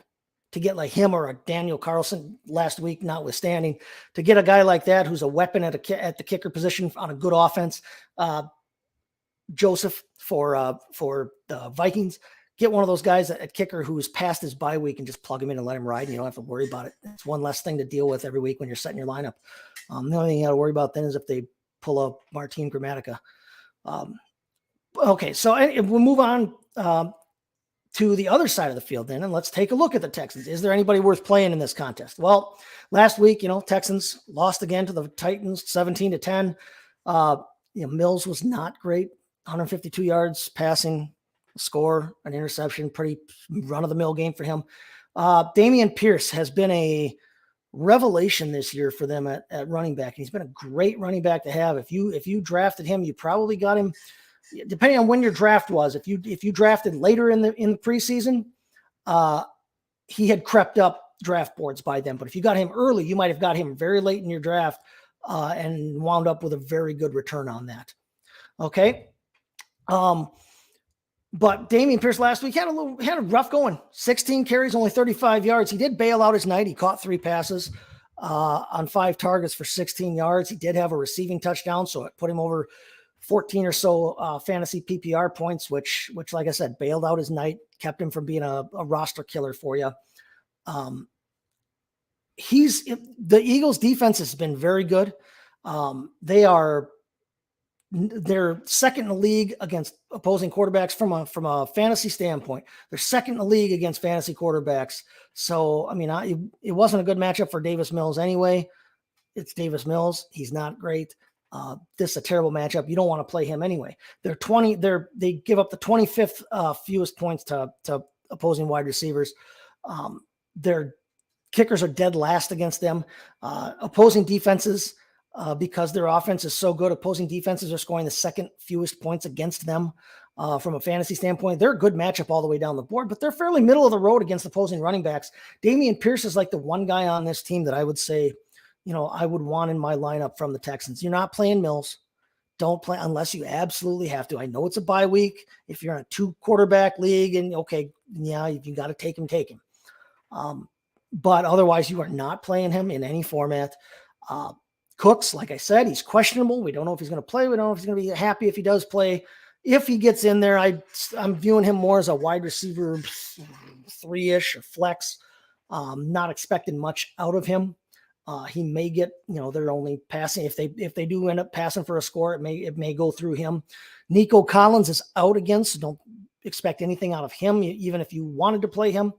S3: To get like him or a Daniel Carlson last week, notwithstanding, to get a guy like that who's a weapon at the kicker position on a good offense, Joseph for the Vikings, get one of those guys at kicker who's past his bye week and just plug him in and let him ride. And you don't have to worry about it. It's one less thing to deal with every week when you're setting your lineup. The only thing you got to worry about then is if they pull up Martin Gramatica. Okay, so we'll move on to the other side of the field then, and let's take a look at the Texans. Is there anybody worth playing in this contest? Well, last week, Texans lost again to the Titans, 17-10. Mills was not great, 152 yards passing, score, an interception, pretty run-of-the-mill game for him. Dameon Pierce has been a revelation this year for them at running back. He's been a great running back to have. If you drafted him, you probably got him, depending on when your draft was. If you drafted later in the preseason, he had crept up draft boards by then. But if you got him early, you might have got him very late in your draft and wound up with a very good return on that. Okay. But Dameon Pierce last week had a rough going. 16 carries, only 35 yards. He did bail out his night. He caught 3 passes on 5 targets for 16 yards. He did have a receiving touchdown, so it put him over 14 or so fantasy PPR points, which, like I said, bailed out his night, kept him from being a roster killer for you. The Eagles' defense has been very good. They're second in the league against opposing quarterbacks from a fantasy standpoint. They're second in the league against fantasy quarterbacks. So, it wasn't a good matchup for Davis Mills anyway. It's Davis Mills. He's not great. This is a terrible matchup. You don't want to play him anyway. They give up the 25th fewest points to opposing wide receivers. Their kickers are dead last against them. Opposing defenses, because their offense is so good, opposing defenses are scoring the second fewest points against them from a fantasy standpoint. They're a good matchup all the way down the board, but they're fairly middle of the road against opposing running backs. Dameon Pierce is like the one guy on this team that I would say, I would want in my lineup from the Texans. You're not playing Mills. Don't play unless you absolutely have to. I know it's a bye week. If you're in a 2-quarterback league and if you got to take him. But otherwise you are not playing him in any format. Cooks, like I said, he's questionable. We don't know if he's going to play. We don't know if he's going to be happy if he does play. If he gets in there, I'm viewing him more as a wide receiver 3-ish or flex. Not expecting much out of him. He may get, they're only passing. If they do end up passing for a score, it may go through him. Nico Collins is out again, so don't expect anything out of him, even if you wanted to play him.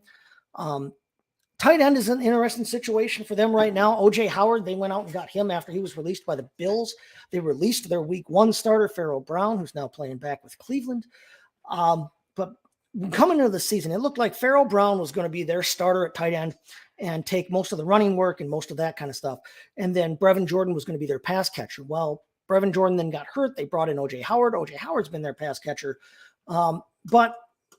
S3: Tight end is an interesting situation for them right now. O.J. Howard, they went out and got him after he was released by the Bills. They released their week 1 starter, Pharaoh Brown, who's now playing back with Cleveland. But coming into the season, it looked like Pharaoh Brown was going to be their starter at tight end and take most of the running work and most of that kind of stuff. And then Brevin Jordan was going to be their pass catcher. Well, Brevin Jordan then got hurt. They brought in O.J. Howard. O.J. Howard's been their pass catcher. But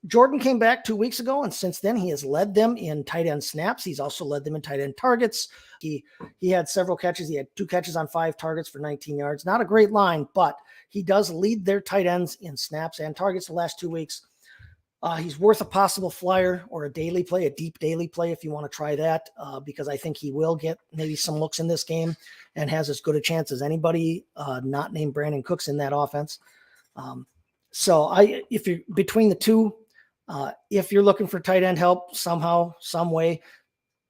S3: Jordan came back 2 weeks ago, and since then he has led them in tight end snaps. He's also led them in tight end targets. He had several catches. He had 2 catches on 5 targets for 19 yards. Not a great line, but he does lead their tight ends in snaps and targets the last 2 weeks. He's worth a possible flyer or a daily play, a deep daily play if you want to try that, because I think he will get maybe some looks in this game and has as good a chance as anybody not named Brandon Cooks in that offense. If you're between the two, if you're looking for tight end help somehow, some way,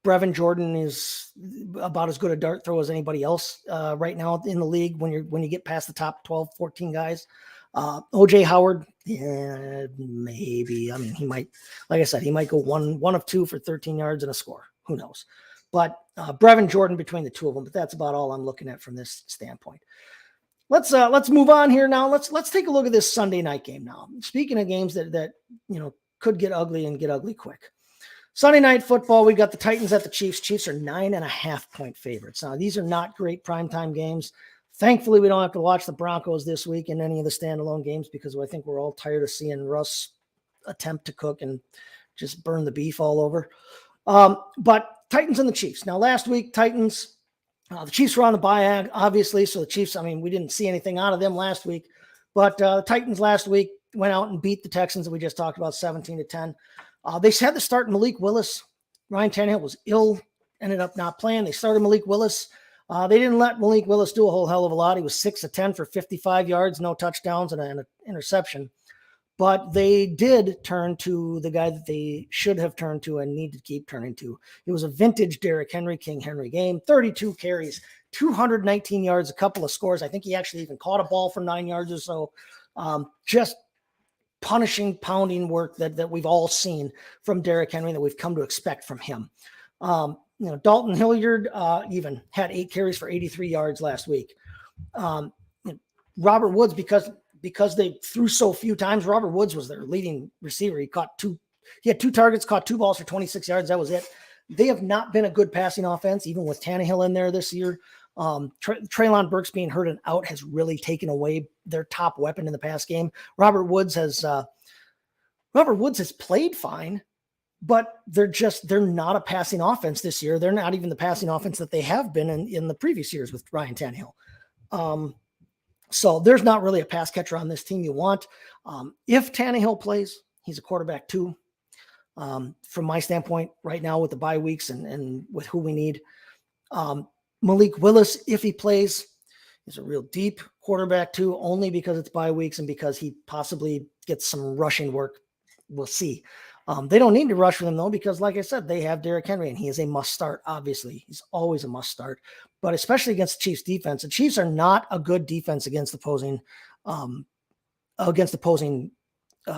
S3: Brevin Jordan is about as good a dart throw as anybody else right now in the league when you get past the top 12, 14 guys. O.J. Howard, maybe. He might, like I said, he might go one of 2 for 13 yards and a score. Who knows? But Brevin Jordan between the two of them. But that's about all I'm looking at from this standpoint. Let's move on here now. Let's take a look at this Sunday night game now. Speaking of games that could get ugly and get ugly quick. Sunday night football, we got the Titans at the Chiefs. Chiefs are 9.5-point favorites. Now, these are not great primetime games. Thankfully, we don't have to watch the Broncos this week in any of the standalone games because I think we're all tired of seeing Russ attempt to cook and just burn the beef all over. But Titans and the Chiefs. Now, last week, Titans, the Chiefs were on the bye, obviously. So the Chiefs, we didn't see anything out of them last week. But the Titans last week went out and beat the Texans that we just talked about 17-10. They had to start Malik Willis. Ryan Tannehill was ill, ended up not playing. They started Malik Willis. They didn't let Malik Willis do a whole hell of a lot. He was 6 of 10 for 55 yards, no touchdowns, and an interception. but they did turn to the guy that they should have turned to and need to keep turning to. It was a vintage Derrick Henry, King Henry game, 32 carries, 219 yards, a couple of scores. I think he actually even caught a ball for 9 yards or so. Just punishing, pounding work that we've all seen from Derrick Henry, that we've come to expect from him. Dalton Hilliard even had 8 carries for 83 yards last week. Robert Woods, because they threw so few times, Robert Woods was their leading receiver. He had 2 targets, caught 2 balls for 26 yards. That was it. They have not been a good passing offense, even with Tannehill in there this year. Treylon Burks being hurt and out has really taken away their top weapon in the pass game. Robert Woods has played fine, but they're not a passing offense this year. They're not even the passing offense that they have been in the previous years with Ryan Tannehill. So there's not really a pass catcher on this team you want. If Tannehill plays, he's a quarterback too. From my standpoint right now with the bye weeks and with who we need. Malik Willis, if he plays, is a real deep quarterback too, only because it's bye weeks and because he possibly gets some rushing work. We'll see. They don't need to rush with him though, because like I said, they have Derrick Henry and he is a must start. Obviously he's always a must start, but especially against the Chiefs defense. The Chiefs are not a good defense against opposing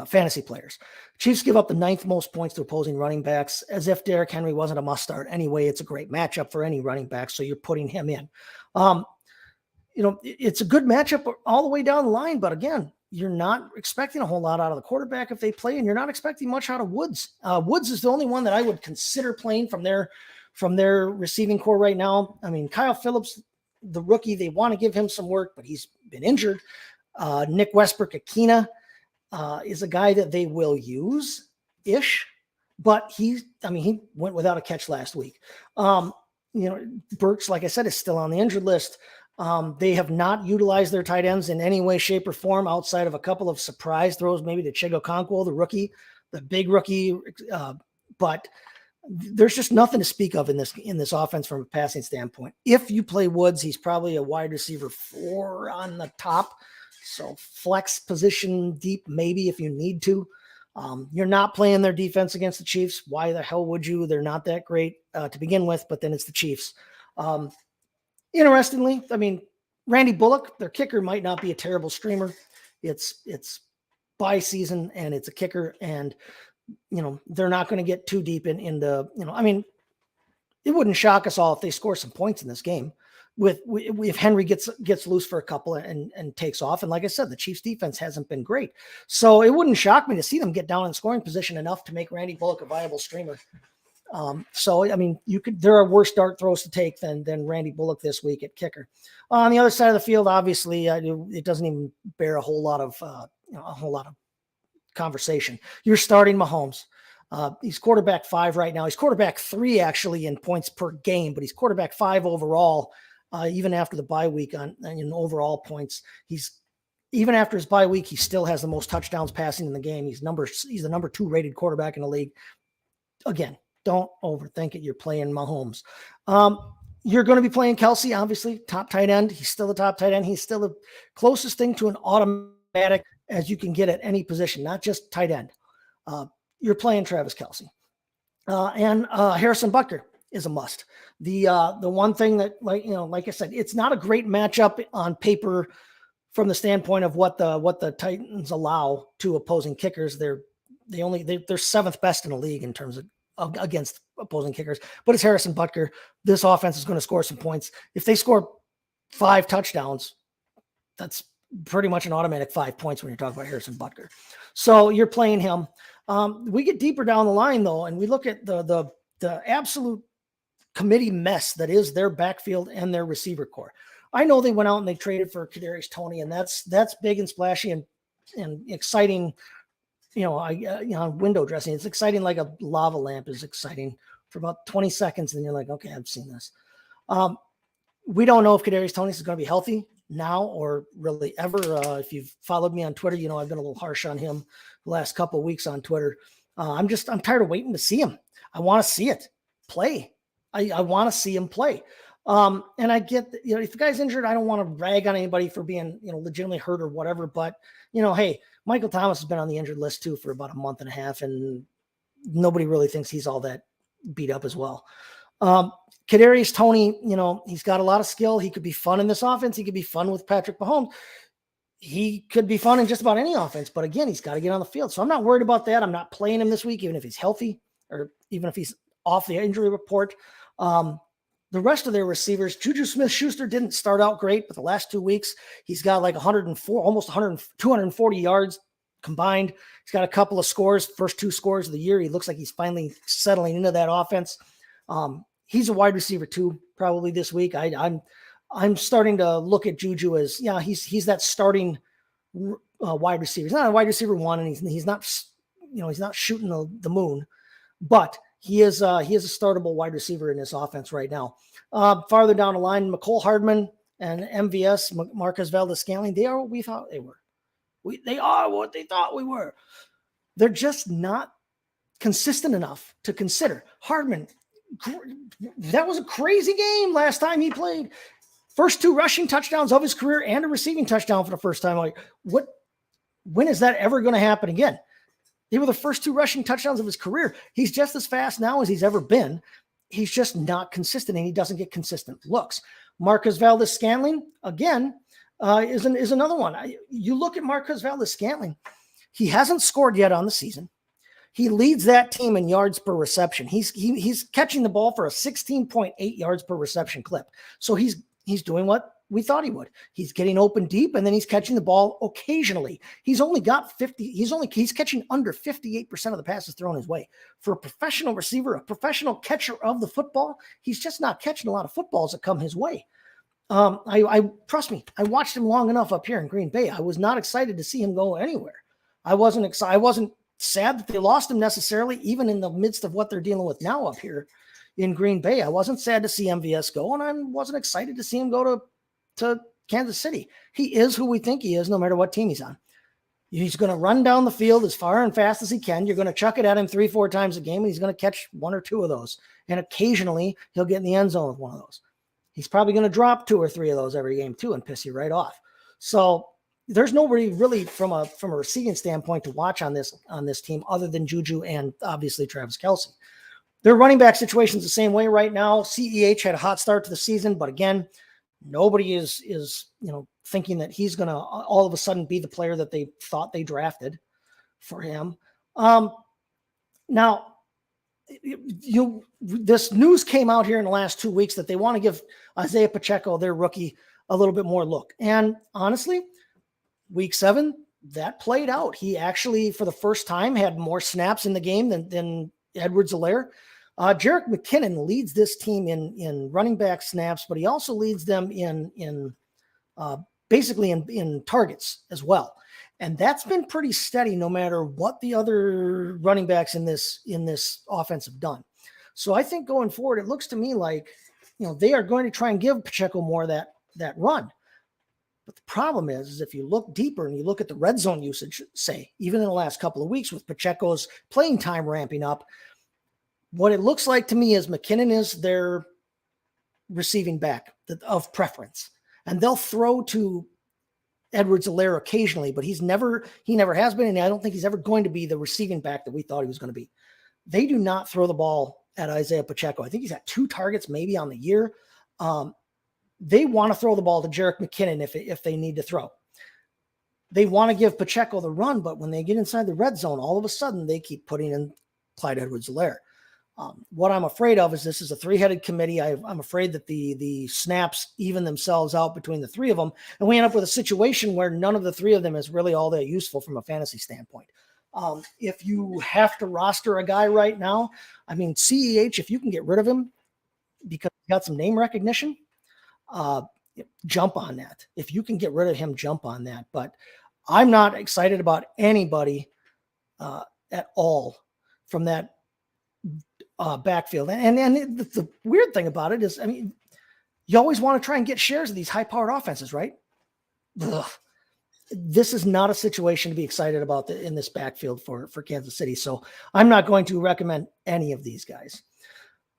S3: fantasy players. Chiefs give up the 9th most points to opposing running backs. As if Derrick Henry wasn't a must start anyway. It's a great matchup for any running back, so you're putting him in. It's a good matchup all the way down the line, but again, you're not expecting a whole lot out of the quarterback if they play, and you're not expecting much out of Woods. Woods is the only one that I would consider playing from their receiving core right now. I mean, Kyle Phillips, the rookie, they want to give him some work, but he's been injured. Nick Westbrook-Akina is a guy that they will use-ish, but he went without a catch last week. Burks, like I said, is still on the injured list. They have not utilized their tight ends in any way, shape, or form outside of a couple of surprise throws, maybe to Chigo Okonkwo, the big rookie. But there's just nothing to speak of in this offense from a passing standpoint. If you play Woods, he's probably a wide receiver 4 on the top. So flex position deep, maybe if you need to. You're not playing their defense against the Chiefs. Why the hell would you? They're not that great to begin with, but then it's the Chiefs. Interestingly, I mean, Randy Bullock, their kicker, might not be a terrible streamer. It's bye season and it's a kicker, and they're not going to get too deep into it wouldn't shock us all if they score some points in this game. If Henry gets loose for a couple and takes off. And like I said, the Chiefs defense hasn't been great. So it wouldn't shock me to see them get down in scoring position enough to make Randy Bullock a viable streamer. There are worse dart throws to take than Randy Bullock this week at kicker. On the other side of the field, obviously, it doesn't even bear a whole lot of conversation. You're starting Mahomes. He's quarterback 5 right now. He's quarterback 3 actually in points per game, but he's quarterback 5 overall. Even after the bye week in overall points, even after his bye week, he still has the most touchdowns passing in the game. He's the number 2 rated quarterback in the league. Again, don't overthink it. You're playing Mahomes. You're going to be playing Kelsey, obviously, top tight end. He's still the top tight end. He's still the closest thing to an automatic as you can get at any position, not just tight end. You're playing Travis Kelsey. And Harrison Butker is a must. The one thing that, like I said, it's not a great matchup on paper from the standpoint of what the Titans allow to opposing kickers. They're 7th best in the league in terms of against opposing kickers, but it's Harrison Butker. This offense is going to score some points. If they score 5 touchdowns, that's pretty much an automatic 5 points when you're talking about Harrison Butker. So you're playing him. We get deeper down the line though, and we look at the absolute committee mess that is their backfield and their receiver core. I know they went out and they traded for Kadarius Toney, and that's big and splashy and exciting. Window dressing. It's exciting like a lava lamp is exciting for about 20 seconds. And you're like, okay, I've seen this. We don't know if Kadarius Toney is going to be healthy now or really ever. If you've followed me on Twitter, I've been a little harsh on him the last couple of weeks on Twitter. I'm tired of waiting to see him. I want to see it play. I want to see him play. And I get that, if the guy's injured, I don't want to rag on anybody for being, legitimately hurt or whatever. But, hey, Michael Thomas has been on the injured list too for about a month and a half, and nobody really thinks he's all that beat up as well. Kadarius Toney, he's got a lot of skill. He could be fun in this offense. He could be fun with Patrick Mahomes. He could be fun in just about any offense, but again, he's got to get on the field. So I'm not worried about that. I'm not playing him this week, even if he's healthy or even if he's off the injury report. The rest of their receivers, Juju Smith-Schuster didn't start out great, but the last 2 weeks, he's got like 104, almost 100, 240 yards combined. He's got a couple of scores, first 2 scores of the year. He looks like he's finally settling into that offense. He's a wide receiver too, probably this week. I'm starting to look at Juju as, he's that starting wide receiver. He's not a wide receiver 1, and he's not, he's not shooting the moon, but he is a startable wide receiver in this offense right now. Farther down the line, McCole Hardman and MVS, Marquez Valdes-Scantling, they are what we thought they were. They are what they thought we were. They're just not consistent enough to consider. Hardman, that was a crazy game last time he played. First 2 rushing touchdowns of his career and a receiving touchdown for the first time. Like, when is that ever going to happen again? They were the first 2 rushing touchdowns of his career. He's just as fast now as he's ever been. He's just not consistent, and he doesn't get consistent looks. Marquez Valdes-Scantling, again, is another one. You look at Marquez Valdes-Scantling, he hasn't scored yet on the season. He leads that team in yards per reception. He's catching the ball for a 16.8 yards per reception clip. So he's doing what we thought he would. He's getting open deep, and then he's catching the ball occasionally. He's only got 50. He's catching under 58% of the passes thrown his way. For a professional receiver, a professional catcher of the football, he's just not catching a lot of footballs that come his way. I trust me, I watched him long enough up here in Green Bay. I was not excited to see him go anywhere. I wasn't excited. I wasn't sad that they lost him necessarily, even in the midst of what they're dealing with now up here in Green Bay. I wasn't sad to see MVS go, and I wasn't excited to see him go to Kansas City. He is who we think he is, no matter what team he's on. He's going to run down the field as far and fast as he can. You're going to chuck it at him 3-4 times a game, and he's going to catch 1 or 2 of those. And occasionally he'll get in the end zone with one of those. He's probably going to drop 2 or 3 of those every game too and piss you right off. So there's nobody really from a receiving standpoint to watch on this team other than Juju and obviously Travis Kelce. Their running back situation's the same way right now. CEH had a hot start to the season, but again, nobody is thinking that he's going to all of a sudden be the player that they thought they drafted for him. Now, this news came out here in the last 2 weeks that they want to give Isaiah Pacheco, their rookie, a little bit more look. And honestly, week 7, that played out. He actually, for the first time, had more snaps in the game than Edwards-Helaire. Jerick McKinnon leads this team in running back snaps, but he also leads them in targets as well. And that's been pretty steady no matter what the other running backs in this offense have done. So I think going forward, it looks to me like, they are going to try and give Pacheco more of that run. But the problem is if you look deeper and you look at the red zone usage, say, even in the last couple of weeks with Pacheco's playing time ramping up, what it looks like to me is McKinnon is their receiving back of preference. And they'll throw to Edwards-Helaire occasionally, but he never has been, and I don't think he's ever going to be the receiving back that we thought he was going to be. They do not throw the ball at Isaiah Pacheco. I think he's got 2 targets maybe on the year. They want to throw the ball to Jerick McKinnon if they need to throw. They want to give Pacheco the run, but when they get inside the red zone, all of a sudden they keep putting in Clyde Edwards-Helaire. What I'm afraid of is this is a 3-headed committee. I'm afraid that the snaps even themselves out between the 3 of them, and we end up with a situation where none of the 3 of them is really all that useful from a fantasy standpoint. If you have to roster a guy right now, I mean, CEH, if you can get rid of him because he's got some name recognition, jump on that. If you can get rid of him, jump on that. But I'm not excited about anybody at all from that backfield. And the weird thing about it is, I mean, you always want to try and get shares of these high-powered offenses, right? Ugh. This is not a situation to be excited about in this backfield for Kansas City. So I'm not going to recommend any of these guys.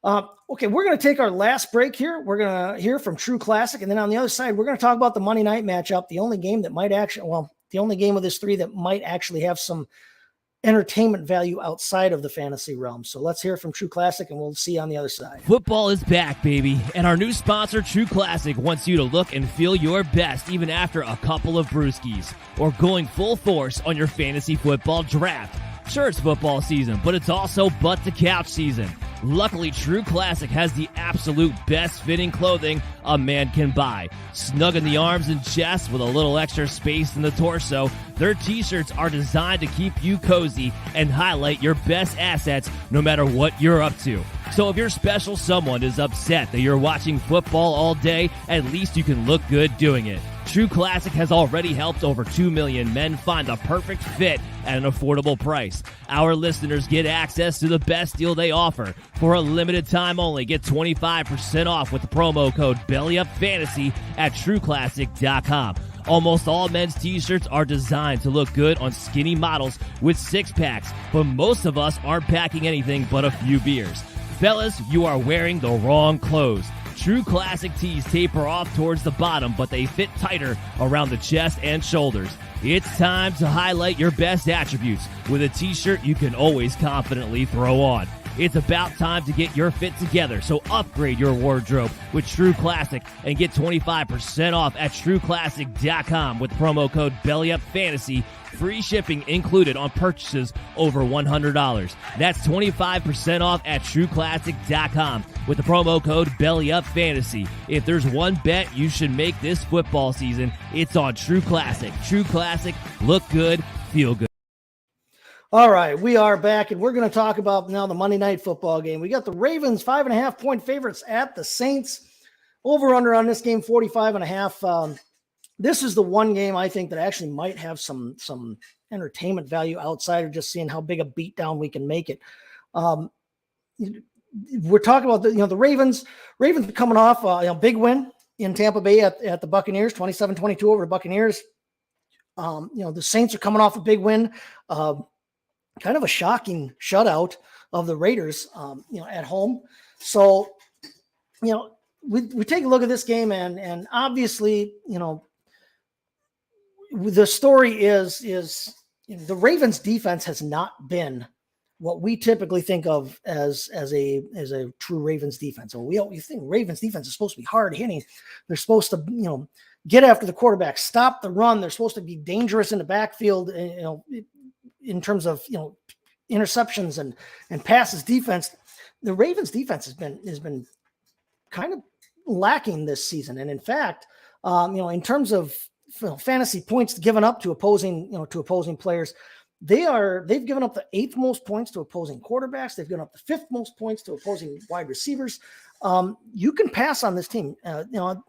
S3: Okay, we're going to take our last break here. We're going to hear from True Classic, and then on the other side, we're going to talk about the Monday night matchup, the only game that might actually, the only game of this three that might actually have some entertainment value outside of the fantasy realm. So let's hear from True Classic, and we'll see you on the other side.
S4: Football is back, baby, and our new sponsor, True Classic, wants you to look and feel your best even after a couple of brewskis or going full force on your fantasy football draft. Sure, it's football season, but it's also butt-to-couch season. Luckily, True Classic has the absolute best fitting clothing a man can buy. Snug in the arms and chest with a little extra space in the torso, their t-shirts are designed to keep you cozy and highlight your best assets no matter what you're up to. So if your special someone is upset that you're watching football all day, at least you can look good doing it. True Classic has already helped over 2 million men find the perfect fit at an affordable price. Our listeners get access to the best deal they offer. For a limited time only, get 25% off with the promo code BELLYUPFANTASY at TrueClassic.com. Almost all men's t-shirts are designed to look good on skinny models with six-packs, but most of us aren't packing anything but a few beers. Fellas, you are wearing the wrong clothes. True Classic tees taper off towards the bottom, but they fit tighter around the chest and shoulders. It's time to highlight your best attributes with a t-shirt you can always confidently throw on. It's about time to get your fit together, so upgrade your wardrobe with True Classic and get 25% off at TrueClassic.com with promo code BELLYUPFANTASY. Free shipping included on purchases over $100. That's 25% off at TrueClassic.com with the promo code BELLYUPFANTASY. If there's one bet you should make this football season, it's on True Classic. True Classic, look good, feel good.
S3: All right, we are back, and we're going to talk about now the Monday night football game. We got the Ravens 5.5-point favorites at the Saints. Over under on this game, 45.5. This is the one game I think that actually might have some entertainment value outside of just seeing how big a beatdown we can make it. We're talking about the Ravens. Ravens coming off a big win in Tampa Bay at the Buccaneers, 27-22 over the Buccaneers. The Saints are coming off a big win. Kind of a shocking shutout of the Raiders, at home. So, we take a look at this game, and obviously, the story is the Ravens defense has not been what we typically think of as a true Ravens defense. So you think Ravens defense is supposed to be hard hitting. They're supposed to, get after the quarterback, stop the run. They're supposed to be dangerous in the backfield, in terms of, interceptions and passes defense. The Ravens defense has been kind of lacking this season. And in fact, in terms of fantasy points given up to opposing players, they've given up the 8th most points to opposing quarterbacks. They've given up the 5th most points to opposing wide receivers. You can pass on this team.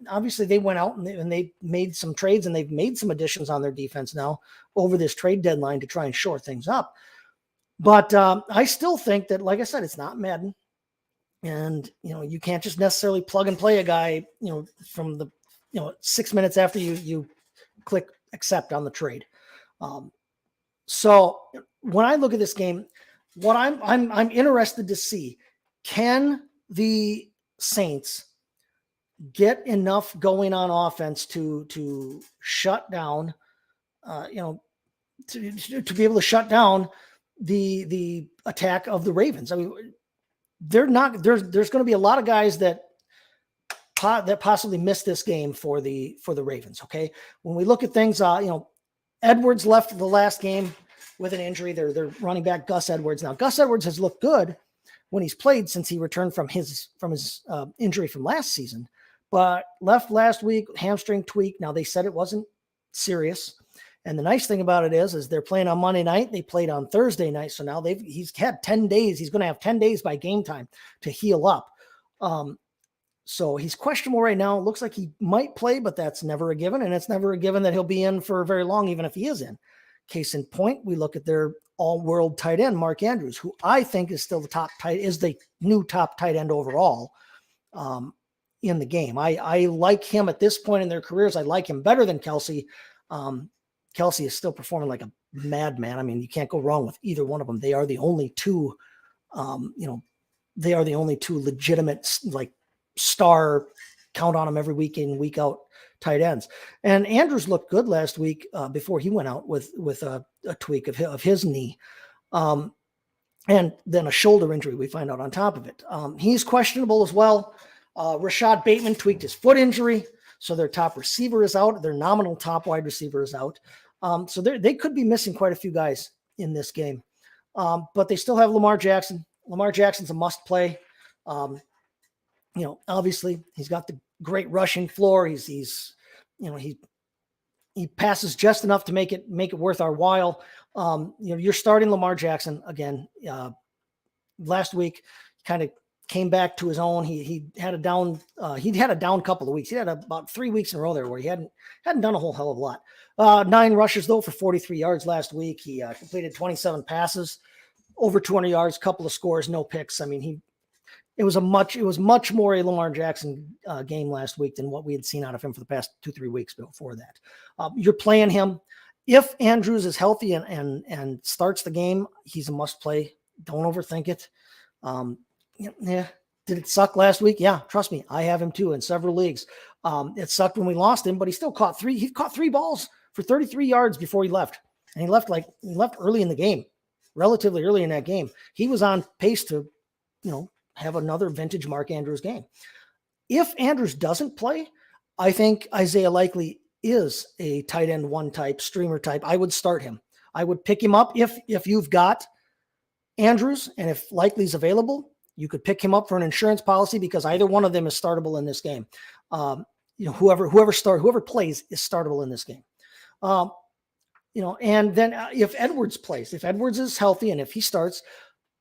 S3: Obviously they went out and they made some trades, and they've made some additions on their defense now over this trade deadline to try and shore things up. But I still think that, like I said, it's not Madden, and you can't just necessarily plug and play a guy, from the 6 minutes after you click accept on the trade. So when I look at this game, what I'm interested to see, can the Saints get enough going on offense to shut down, to be able to shut down the attack of the Ravens. I mean, there's going to be a lot of guys that possibly miss this game for the Ravens. Okay. When we look at things, Edwards left the last game with an injury. They're running back Gus Edwards. Now, Gus Edwards has looked good when he's played since he returned from his injury from last season, but left last week, hamstring tweak. Now, they said it wasn't serious. And the nice thing about it is they're playing on Monday night. They played on Thursday night. So now he's had 10 days. He's going to have 10 days by game time to heal up. So he's questionable right now. It looks like he might play, but that's never a given. And it's never a given that he'll be in for very long, even if he is in. Case in point, we look at their all-world tight end, Mark Andrews, who I think is still the new top tight end overall in the game. I like him at this point in their careers. I like him better than Kelsey. Kelsey is still performing like a madman. I mean, you can't go wrong with either one of them. They are the only two, they are the only two legitimate, like, star, count on them every week in, week out tight ends. And Andrews looked good last week before he went out with a tweak of his knee. And then a shoulder injury, we find out on top of it. He's questionable as well. Rashad Bateman tweaked his foot injury, so their top receiver is out. Their nominal top wide receiver is out. So they could be missing quite a few guys in this game. But they still have Lamar Jackson. Lamar Jackson's a must play. Obviously he's got the great rushing floor. He passes just enough to make it worth our while. You're starting Lamar Jackson again. Last week, kind of came back to his own. He had a down. He'd had a down couple of weeks. He had about 3 weeks in a row there where he hadn't done a whole hell of a lot. 9 rushes though for 43 yards last week. He completed 27 passes, over 200 yards, couple of scores, no picks. I mean, it was much more a Lamar Jackson game last week than what we had seen out of him for the past 2-3 weeks before that. You're playing him. If Andrews is healthy and starts the game, he's a must play. Don't overthink it. Yeah. Did it suck last week? Yeah, trust me, I have him too in several leagues. It sucked when we lost him, but he still caught 3. He caught 3 balls for 33 yards before he left. And he left early in the game, relatively early in that game. He was on pace to, have another vintage Mark Andrews game. If Andrews doesn't play, I think Isaiah Likely is a tight end 1 type, streamer type. I would start him. I would pick him up if you've got Andrews, and if Likely's available, you could pick him up for an insurance policy because either one of them is startable in this game. Whoever plays is startable in this game. And then if Edwards plays, if Edwards is healthy and if he starts,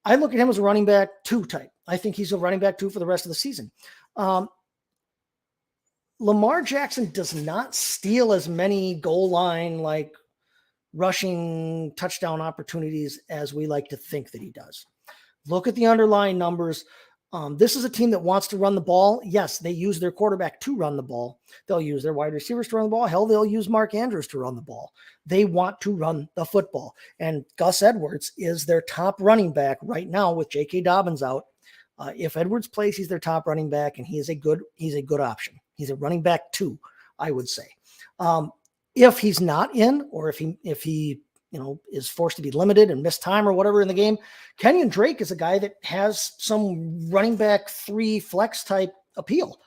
S3: I look at him as a running back 2 type. I think he's a running back 2 for the rest of the season. Lamar Jackson does not steal as many goal line, like rushing touchdown opportunities as we like to think that he does. Look at the underlying numbers. This is a team that wants to run the ball. Yes, they use their quarterback to run the ball. They'll use their wide receivers to run the ball. Hell, they'll use Mark Andrews to run the ball. They want to run the football. And Gus Edwards is their top running back right now with J.K. Dobbins out. If Edwards plays, he's their top running back, and he's a good option. He's a running back 2, I would say. If he's not in, or if he is forced to be limited and miss time or whatever in the game, Kenyon Drake is a guy that has some running back 3 flex type appeal.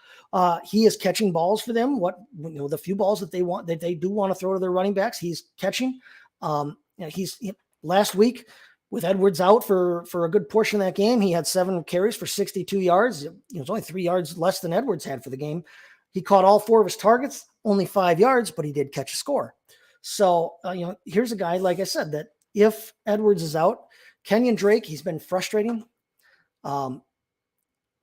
S3: He is catching balls for them. The few balls that they do want to throw to their running backs, he's catching. Last week with Edwards out for a good portion of that game, he had 7 carries for 62 yards. It was only 3 yards less than Edwards had for the game. He caught all 4 of his targets, only 5 yards, but he did catch a score. So, here's a guy, like I said, that if Edwards is out, Kenyon Drake, he's been frustrating.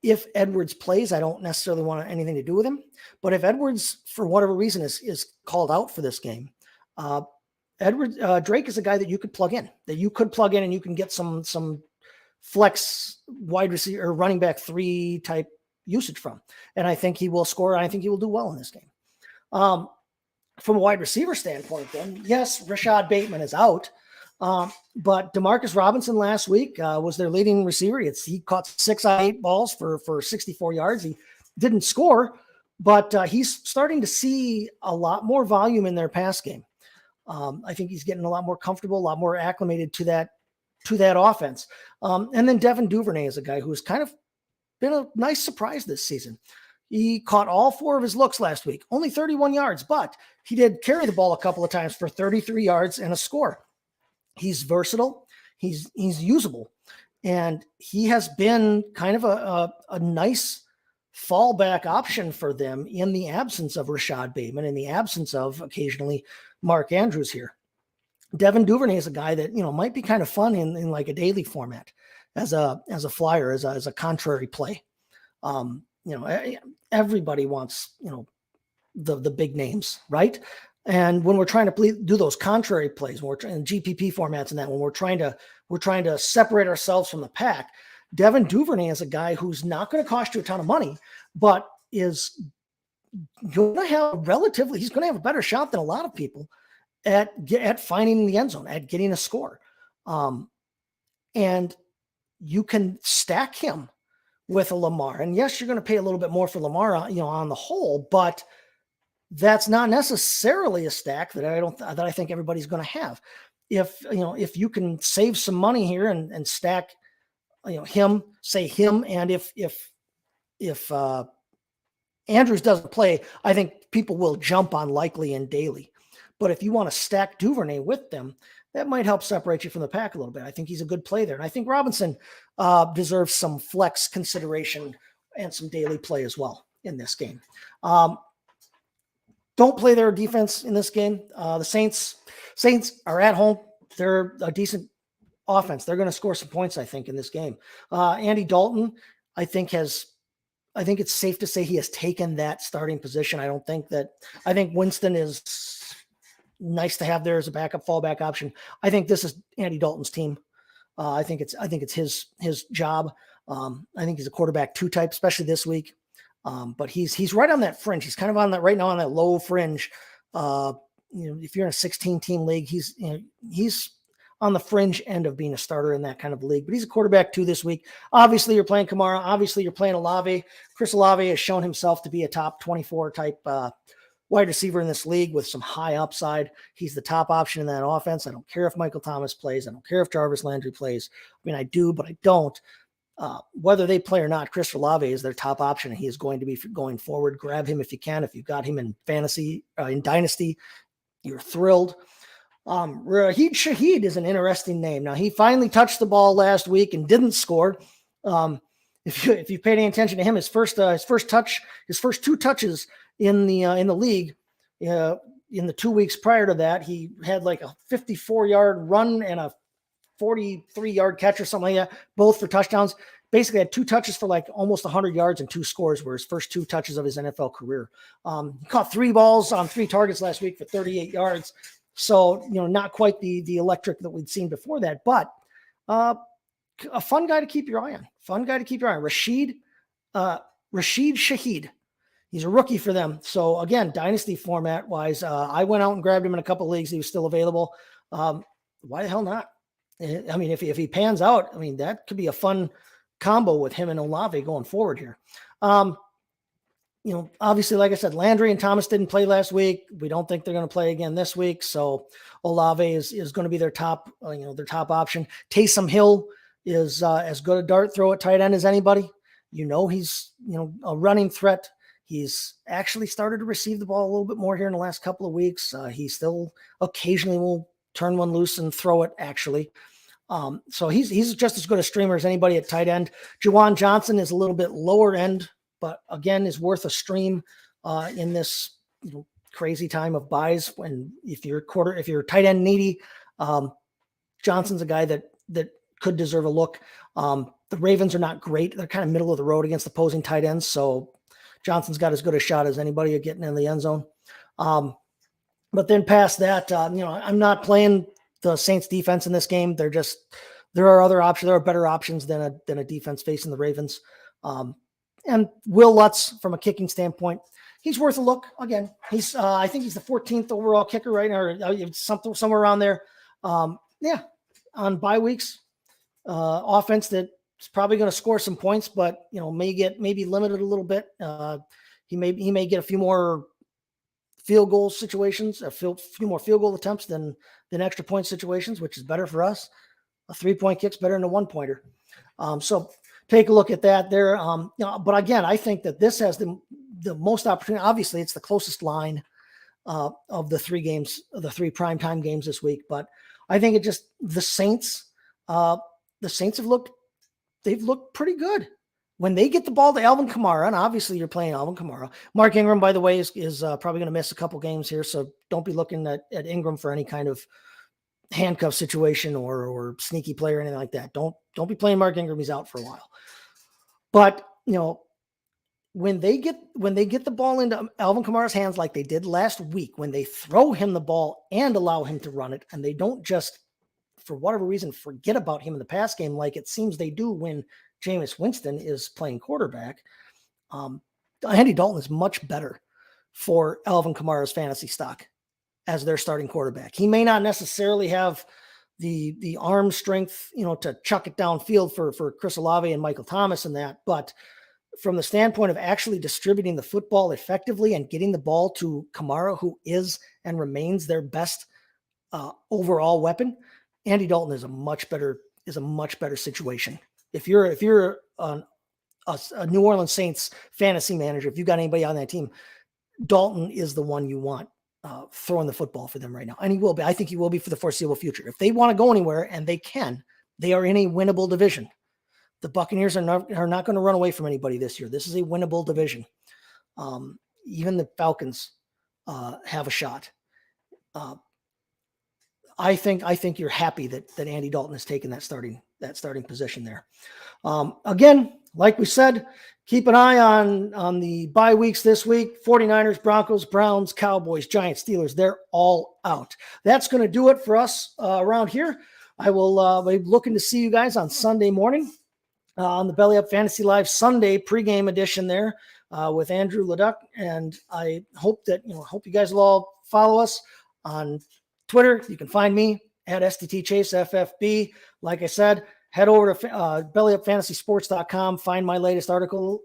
S3: If Edwards plays, I don't necessarily want anything to do with him. But if Edwards, for whatever reason, is called out for this game, Drake is a guy that you could plug in, and you can get some flex wide receiver or running back 3 type usage from. And I think he will score. I think he will do well in this game. From a wide receiver standpoint, then, yes, Rashad Bateman is out. But Demarcus Robinson last week was their leading receiver. He caught 6 out of 8 balls for 64 yards. He didn't score, but he's starting to see a lot more volume in their pass game. I think he's getting a lot more comfortable, a lot more acclimated to that offense. And then Devin Duvernay is a guy who's kind of been a nice surprise this season. He caught all 4 of his looks last week, only 31 yards, but he did carry the ball a couple of times for 33 yards and a score. He's versatile. He's usable. And he has been kind of a nice fallback option for them in the absence of Rashad Bateman, in the absence of occasionally Mark Andrews here. Devin Duvernay is a guy that, might be kind of fun in like a daily format as a flyer, as a contrary play. Everybody wants, the big names, right? And when we're trying to do those contrary plays, when we're in GPP formats and that, when we're trying to separate ourselves from the pack, Devin Duvernay is a guy who's not going to cost you a ton of money, but is going to have he's going to have a better shot than a lot of people at finding the end zone, at getting a score. And you can stack him with a Lamar. And yes, you're going to pay a little bit more for Lamar, on the whole, but that's not necessarily a stack that I think everybody's going to have. If you can save some money here and stack, him, and if Andrews doesn't play, I think people will jump on Likely and Daly. But if you want to stack Duvernay with them, that might help separate you from the pack a little bit. I think he's a good play there. And I think Robinson deserves some flex consideration and some daily play as well in this game. Don't play their defense in this game. The Saints are at home. They're a decent offense. They're going to score some points, I think, in this game. Andy Dalton, I think it's safe to say he has taken that starting position. I think Winston is nice to have there as a backup fallback option. I think this is Andy Dalton's team. I think it's his job. I think he's a quarterback 2 type, especially this week. But he's right on that fringe. He's kind of on that right now on that low fringe. If you're in a 16 team league, he's on the fringe end of being a starter in that kind of league, but he's a quarterback 2 this week. Obviously you're playing Kamara. Obviously you're playing Olave. Chris Olave has shown himself to be a top 24 type, wide receiver in this league with some high upside. He's the top option in that offense. I don't care if Michael Thomas plays. I don't care if Jarvis Landry plays. I mean, I do, but I don't. Whether they play or not, Chris Olave is their top option, and he is going to be going forward. Grab him if you can. If you've got him in fantasy, in Dynasty, you're thrilled. Raheed Shaheed is an interesting name. Now, he finally touched the ball last week and didn't score. If you paid any attention to him, his first 2 touches in the league, in the 2 weeks prior to that, he had like a 54-yard run and a 43-yard catch or something like that, both for touchdowns. Basically had 2 touches for like almost 100 yards and 2 scores were his first 2 touches of his NFL career. He caught 3 balls on 3 targets last week for 38 yards. So, not quite the electric that we'd seen before that, but a fun guy to keep your eye on. Rashid Shaheed. He's a rookie for them. So again, dynasty format wise, I went out and grabbed him in a couple of leagues. He was still available. Why the hell not? I mean, if he pans out, I mean, that could be a fun combo with him and Olave going forward here. Obviously, like I said, Landry and Thomas didn't play last week. We don't think they're going to play again this week. So Olave is going to be their top option. Taysom Hill is as good a dart throw at tight end as anybody. He's, a running threat. He's actually started to receive the ball a little bit more here in the last couple of weeks. He still occasionally will turn one loose and throw it, actually. So he's just as good a streamer as anybody at tight end. Juwan Johnson is a little bit lower end, but again, is worth a stream in this crazy time of buys. When if you're tight end needy, Johnson's a guy that could deserve a look. The Ravens are not great. They're kind of middle of the road against opposing tight ends. So Johnson's got as good a shot as anybody at getting in the end zone. But then past that, I'm not playing the Saints defense in this game. There are other options. There are better options than a defense facing the Ravens. And Will Lutz, from a kicking standpoint, he's worth a look. Again, I think he's the 14th overall kicker right now, or somewhere around there. On bye weeks, offense that's probably going to score some points, but maybe limited a little bit. He may get a few more field goal situations, a few more field goal attempts than extra point situations, which is better for us. A 3-point kick's better than a 1-pointer. So take a look at that there. But again, I think that this has the most opportunity. Obviously, it's the closest line of the 3 games, of the 3 primetime games this week. But I think the Saints have looked pretty good. When they get the ball to Alvin Kamara, and obviously you're playing Alvin Kamara. Mark Ingram, by the way, is probably going to miss a couple games here, so don't be looking at Ingram for any kind of handcuff situation or sneaky play or anything like that. Don't be playing Mark Ingram. He's out for a while. But when they get the ball into Alvin Kamara's hands like they did last week, when they throw him the ball and allow him to run it, and they don't just, for whatever reason, forget about him in the pass game like it seems they do when Jameis Winston is playing quarterback, Andy Dalton is much better for Alvin Kamara's fantasy stock as their starting quarterback. He may not necessarily have the arm strength, to chuck it downfield for Chris Olave and Michael Thomas and that. But from the standpoint of actually distributing the football effectively and getting the ball to Kamara, who is and remains their best overall weapon, Andy Dalton is a much better situation. If you're a New Orleans Saints fantasy manager, if you got anybody on that team, Dalton is the one you want throwing the football for them right now. And he will be. I think he will be for the foreseeable future. If they want to go anywhere, and they can, they are in a winnable division. The Buccaneers are not going to run away from anybody this year. This is a winnable division. Even the Falcons have a shot. I think you're happy that Andy Dalton has taken that starting position there. Again, like we said, keep an eye on the bye weeks this week. 49ers, Broncos, Browns, Cowboys, Giants, Steelers. They're all out. That's going to do it for us around here. I will be looking to see you guys on Sunday morning on the Belly Up Fantasy Live Sunday pregame edition there with Andrew Leduc. And I hope that, hope you guys will all follow us on Twitter. You can find me at STTChaseFFB. Like I said, head over to bellyupfantasysports.com. Find my latest article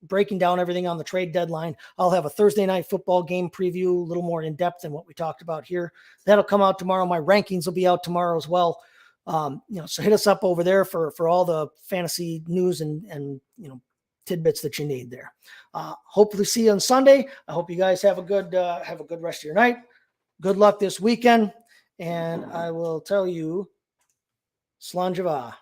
S3: breaking down everything on the trade deadline. I'll have a Thursday night football game preview, a little more in depth than what we talked about here. That'll come out tomorrow. My rankings will be out tomorrow as well. So hit us up over there for all the fantasy news and tidbits that you need there. Hopefully see you on Sunday. I hope you guys have a good rest of your night. Good luck this weekend. And I will tell you, Slanjava.